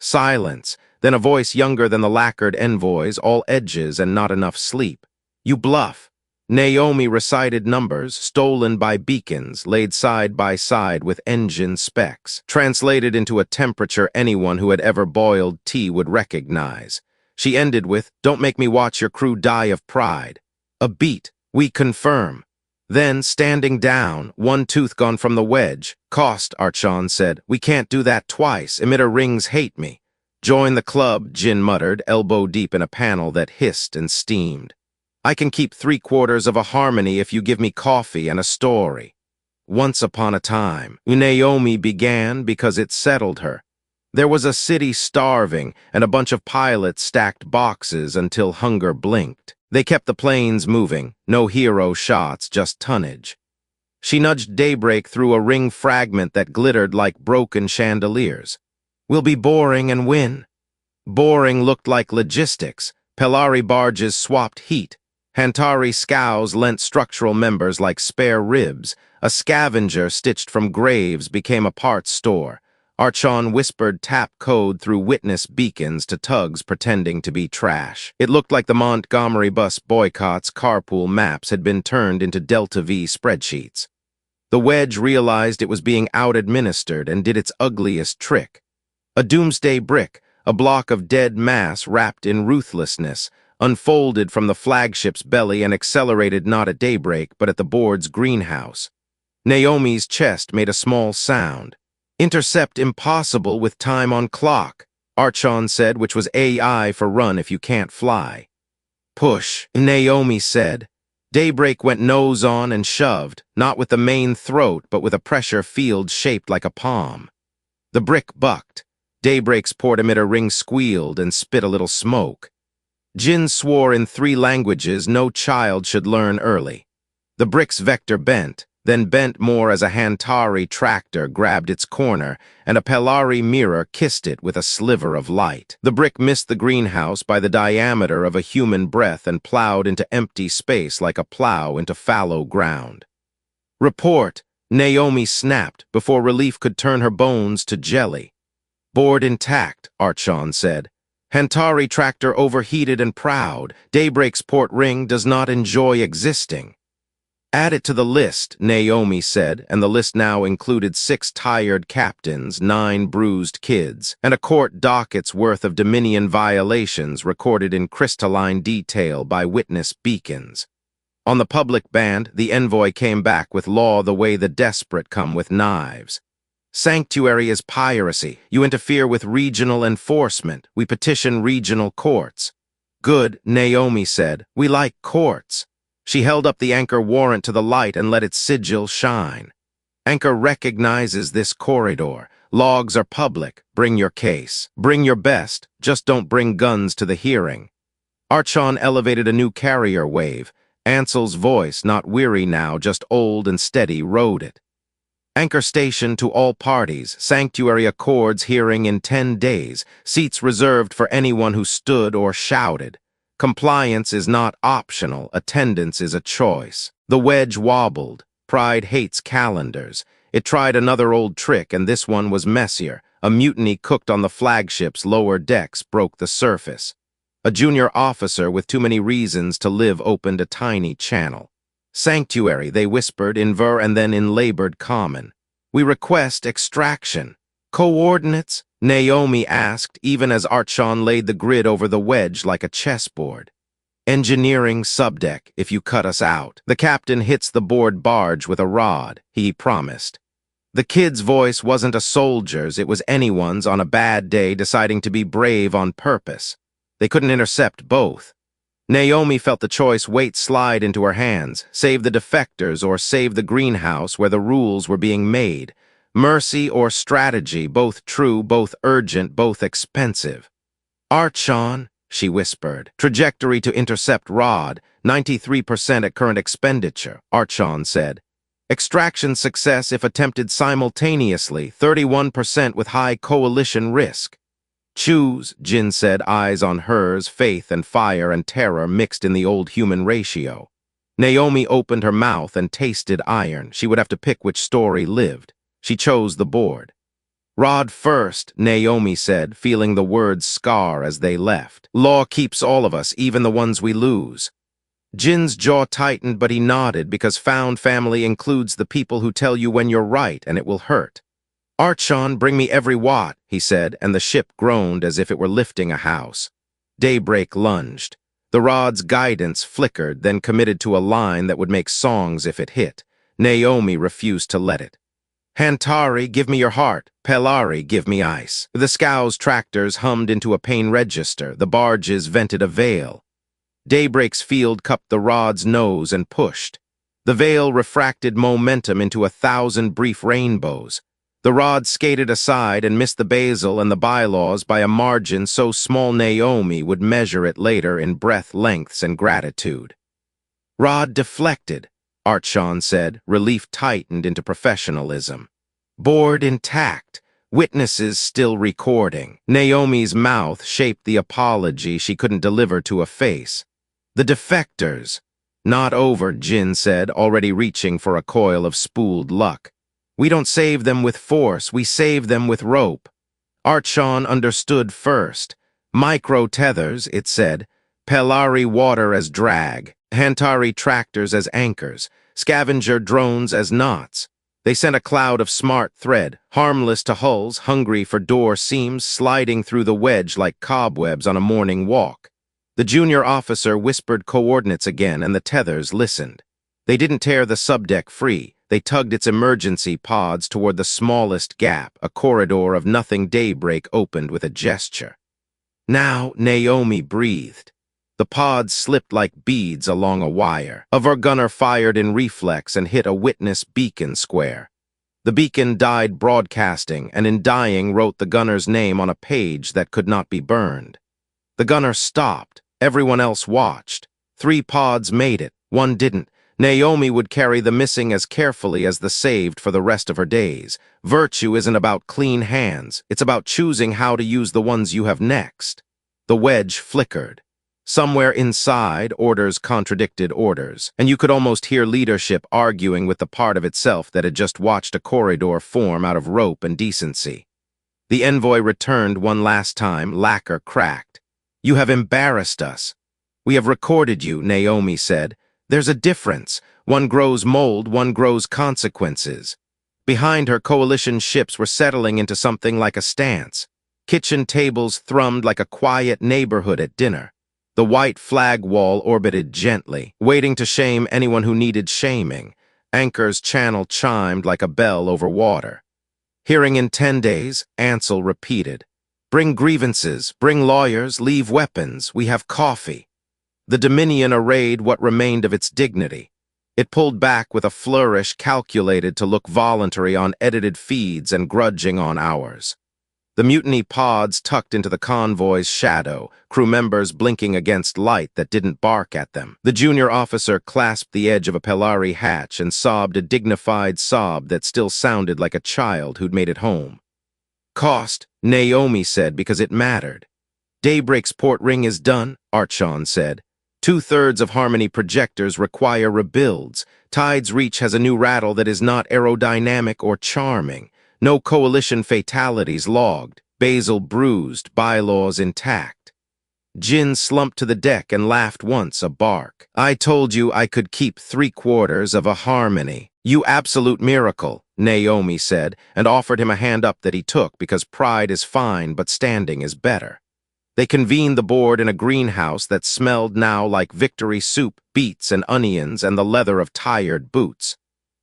Silence, then a voice younger than the lacquered envoys, all edges and not enough sleep. You bluff. Naomi recited numbers, stolen by beacons, laid side by side with engine specs, translated into a temperature anyone who had ever boiled tea would recognize. She ended with, don't make me watch your crew die of pride. A beat. We confirm. Then, standing down, one tooth gone from the wedge. Cost, Archon said. We can't do that twice. Emitter rings hate me. Join the club, Jin muttered, elbow deep in a panel that hissed and steamed. I can keep 3/4 of a harmony if you give me coffee and a story. Once upon a time, Naomi began because it settled her. There was a city starving, and a bunch of pilots stacked boxes until hunger blinked. They kept the planes moving, no hero shots, just tonnage. She nudged Daybreak through a ring fragment that glittered like broken chandeliers. We'll be boring and win. Boring looked like logistics. Pelari barges swapped heat. Hantari scows lent structural members like spare ribs. A scavenger stitched from graves became a parts store. Archon whispered tap code through witness beacons to tugs pretending to be trash. It looked like the Montgomery bus boycott's carpool maps had been turned into Delta V spreadsheets. The wedge realized it was being out-administered and did its ugliest trick. A doomsday brick, a block of dead mass wrapped in ruthlessness, unfolded from the flagship's belly and accelerated not at Daybreak but at the board's greenhouse. Naomi's chest made a small sound. "Intercept impossible with time on clock," Archon said, which was AI for run if you can't fly. "Push," Naomi said. Daybreak went nose on and shoved, not with the main throat, but with a pressure field shaped like a palm. The brick bucked. Daybreak's port emitter ring squealed and spit a little smoke. Jin swore in 3 languages no child should learn early. The brick's vector bent, then bent more as a Hantari tractor grabbed its corner, and a Pelari mirror kissed it with a sliver of light. The brick missed the greenhouse by the diameter of a human breath and plowed into empty space like a plow into fallow ground. "Report," Naomi snapped before relief could turn her bones to jelly. "Board intact," Archon said. "Hantari tractor overheated and proud. Daybreak's port ring does not enjoy existing." "Add it to the list," Naomi said, and the list now included 6 tired captains, 9 bruised kids, and a court docket's worth of Dominion violations recorded in crystalline detail by witness beacons. On the public band, the envoy came back with law the way the desperate come with knives. "Sanctuary is piracy. You interfere with regional enforcement. We petition regional courts." "Good," Naomi said. "We like courts." She held up the anchor warrant to the light and let its sigil shine. "Anchor recognizes this corridor. Logs are public. Bring your case. Bring your best. Just don't bring guns to the hearing." Archon elevated a new carrier wave. Ansel's voice, not weary now, just old and steady, rode it. "Anchor station to all parties. Sanctuary accords hearing in 10 days. Seats reserved for anyone who stood or shouted. Compliance is not optional. Attendance is a choice." The wedge wobbled. Pride hates calendars. It tried another old trick, and this one was messier. A mutiny cooked on the flagship's lower decks broke the surface. A junior officer with too many reasons to live opened a tiny channel. "Sanctuary," they whispered in Ver and then in labored common. "We request extraction." "Coordinates?" Naomi asked, even as Archon laid the grid over the wedge like a chessboard. "Engineering subdeck, if you cut us out. The captain hits the board barge with a rod," he promised. The kid's voice wasn't a soldier's, it was anyone's on a bad day deciding to be brave on purpose. They couldn't intercept both. Naomi felt the choice weight slide into her hands, save the defectors or save the greenhouse where the rules were being made. Mercy or strategy, both true, both urgent, both expensive. "Archon," she whispered. "Trajectory to intercept rod, 93% at current expenditure," Archon said. "Extraction success if attempted simultaneously, 31% with high coalition risk." "Choose," Jin said, eyes on hers, faith and fire and terror mixed in the old human ratio. Naomi opened her mouth and tasted iron. She would have to pick which story lived. She chose the board. "Rod first," Naomi said, feeling the words scar as they left. "Law keeps all of us, even the ones we lose." Jin's jaw tightened, but he nodded because found family includes the people who tell you when you're right and it will hurt. "Archon, bring me every watt," he said, and the ship groaned as if it were lifting a house. Daybreak lunged. The rod's guidance flickered, then committed to a line that would make songs if it hit. Naomi refused to let it. "Hantari, give me your heart. Pelari, give me ice." The scow's tractors hummed into a pain register. The barges vented a veil. Daybreak's field cupped the rod's nose and pushed. The veil refracted momentum into 1,000 brief rainbows. The rod skated aside and missed the basal and the bylaws by a margin so small Naomi would measure it later in breath lengths and gratitude. "Rod deflected," Archon said, relief tightened into professionalism. "Board intact. Witnesses still recording." Naomi's mouth shaped the apology she couldn't deliver to a face. "The defectors." "Not over," Jin said, already reaching for a coil of spooled luck. We don't save them with force, we save them with rope. Archon understood first. Micro-tethers, it said. Pelari water as drag. Hantari tractors as anchors. Scavenger drones as knots. They sent a cloud of smart thread, harmless to hulls, hungry for door seams, sliding through the wedge like cobwebs on a morning walk. The junior officer whispered coordinates again, and the tethers listened. They didn't tear the subdeck free. They tugged its emergency pods toward the smallest gap. A corridor of nothing. Daybreak opened with a gesture. Now Naomi breathed. The pods slipped like beads along a wire. A Vergunner fired in reflex and hit a witness beacon square. The beacon died broadcasting, and in dying wrote the gunner's name on a page that could not be burned. The gunner stopped. Everyone else watched. 3 pods made it. 1 didn't. Naomi would carry the missing as carefully as the saved for the rest of her days. Virtue isn't about clean hands. It's about choosing how to use the ones you have next. The wedge flickered. Somewhere inside, orders contradicted orders, and you could almost hear leadership arguing with the part of itself that had just watched a corridor form out of rope and decency. The envoy returned one last time, lacquer cracked. "You have embarrassed us." "We have recorded you," Naomi said. "There's a difference. One grows mold, one grows consequences." Behind her, coalition ships were settling into something like a stance. Kitchen tables thrummed like a quiet neighborhood at dinner. The white flag wall orbited gently, waiting to shame anyone who needed shaming. Anchor's channel chimed like a bell over water. "Hearing in 10 days, Ansel repeated. "Bring grievances, bring lawyers, leave weapons, we have coffee." The Dominion arrayed what remained of its dignity. It pulled back with a flourish calculated to look voluntary on edited feeds and grudging on ours. The mutiny pods tucked into the convoy's shadow, crew members blinking against light that didn't bark at them. The junior officer clasped the edge of a Pelari hatch and sobbed a dignified sob that still sounded like a child who'd made it home. "Cost," Naomi said, "because it mattered." "Daybreak's port ring is done," Archon said. 2/3 of Harmony projectors require rebuilds. Tide's Reach has a new rattle that is not aerodynamic or charming. No coalition fatalities logged. Basil bruised, bylaws intact. Jin slumped to the deck and laughed once, a bark. "I told you I could keep 3/4 of a Harmony." "You absolute miracle," Naomi said, and offered him a hand up that he took because pride is fine but standing is better. They convened the board in a greenhouse that smelled now like victory soup, beets and onions, and the leather of tired boots.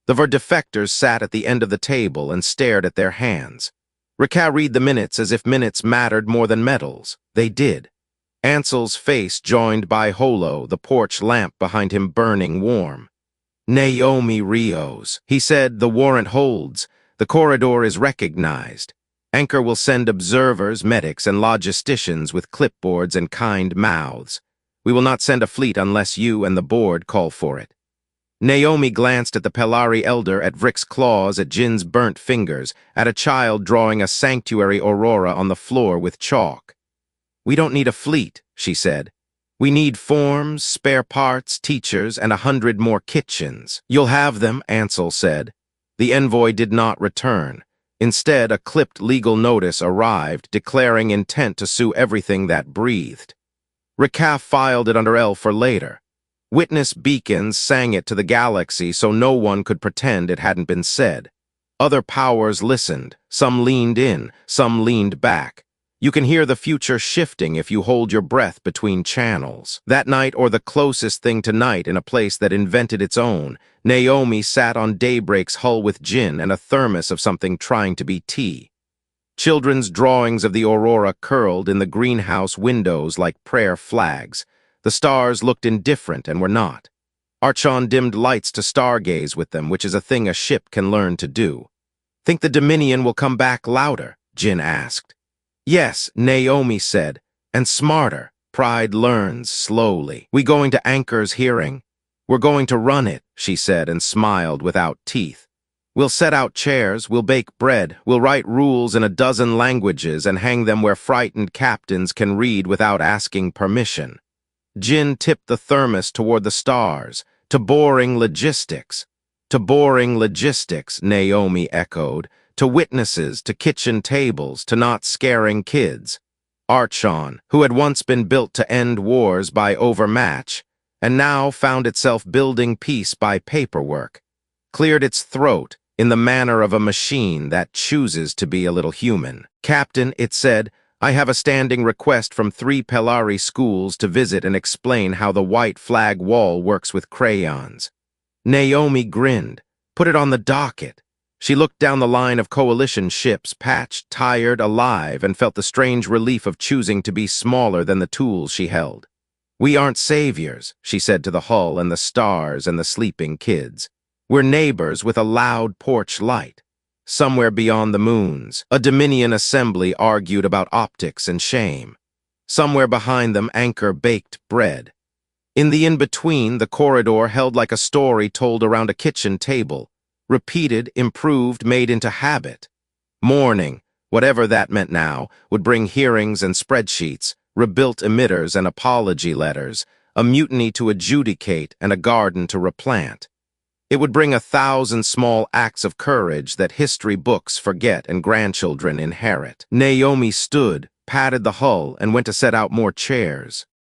The verdefectors sat at the end of the table and stared at their hands. Ricard read the minutes as if minutes mattered more than medals. They did. Ansel's face joined by Holo, the porch lamp behind him burning warm. "Naomi Rios," he said, "the warrant holds. The corridor is recognized. Anchor will send observers, medics, and logisticians with clipboards and kind mouths. We will not send a fleet unless you and the board call for it." Naomi glanced at the Pelari elder, at Vrick's claws, at Jin's burnt fingers, at a child drawing a sanctuary aurora on the floor with chalk. "We don't need a fleet," she said. "We need forms, spare parts, teachers, and 100 more kitchens." "You'll have them," Ansel said. The envoy did not return. Instead, a clipped legal notice arrived, declaring intent to sue everything that breathed. Ricard filed it under L for later. Witness beacons sang it to the galaxy so no one could pretend it hadn't been said. Other powers listened. Some leaned in, some leaned back. You can hear the future shifting if you hold your breath between channels. That night, or the closest thing to night in a place that invented its own, Naomi sat on Daybreak's hull with gin and a thermos of something trying to be tea. Children's drawings of the aurora curled in the greenhouse windows like prayer flags. The stars looked indifferent and were not. Archon dimmed lights to stargaze with them, which is a thing a ship can learn to do. "Think the Dominion will come back louder?" Jin asked. "Yes," Naomi said, "and smarter. Pride learns slowly. We going to Anchor's hearing?" "We're going to run it," she said and smiled without teeth. "We'll set out chairs, we'll bake bread, we'll write rules in a dozen languages and hang them where frightened captains can read without asking permission." Jin tipped the thermos toward the stars, to boring logistics. To boring logistics, Naomi echoed. To witnesses, to kitchen tables, to not scaring kids. Archon, who had once been built to end wars by overmatch, and now found itself building peace by paperwork, cleared its throat in the manner of a machine that chooses to be a little human. Captain, it said, I have a standing request from 3 Pelari schools to visit and explain how the white flag wall works with crayons. Naomi grinned. Put it on the docket. She looked down the line of coalition ships, patched, tired, alive, and felt the strange relief of choosing to be smaller than the tools she held. We aren't saviors, she said to the hull and the stars and the sleeping kids. We're neighbors with a loud porch light. Somewhere beyond the moons, a Dominion assembly argued about optics and shame. Somewhere behind them, Anchor baked bread. In the in-between, the corridor held like a story told around a kitchen table, repeated, improved, made into habit. Morning, whatever that meant now, would bring hearings and spreadsheets, rebuilt emitters and apology letters, a mutiny to adjudicate and a garden to replant. It would bring 1,000 small acts of courage that history books forget and grandchildren inherit. Naomi stood, patted the hull, and went to set out more chairs.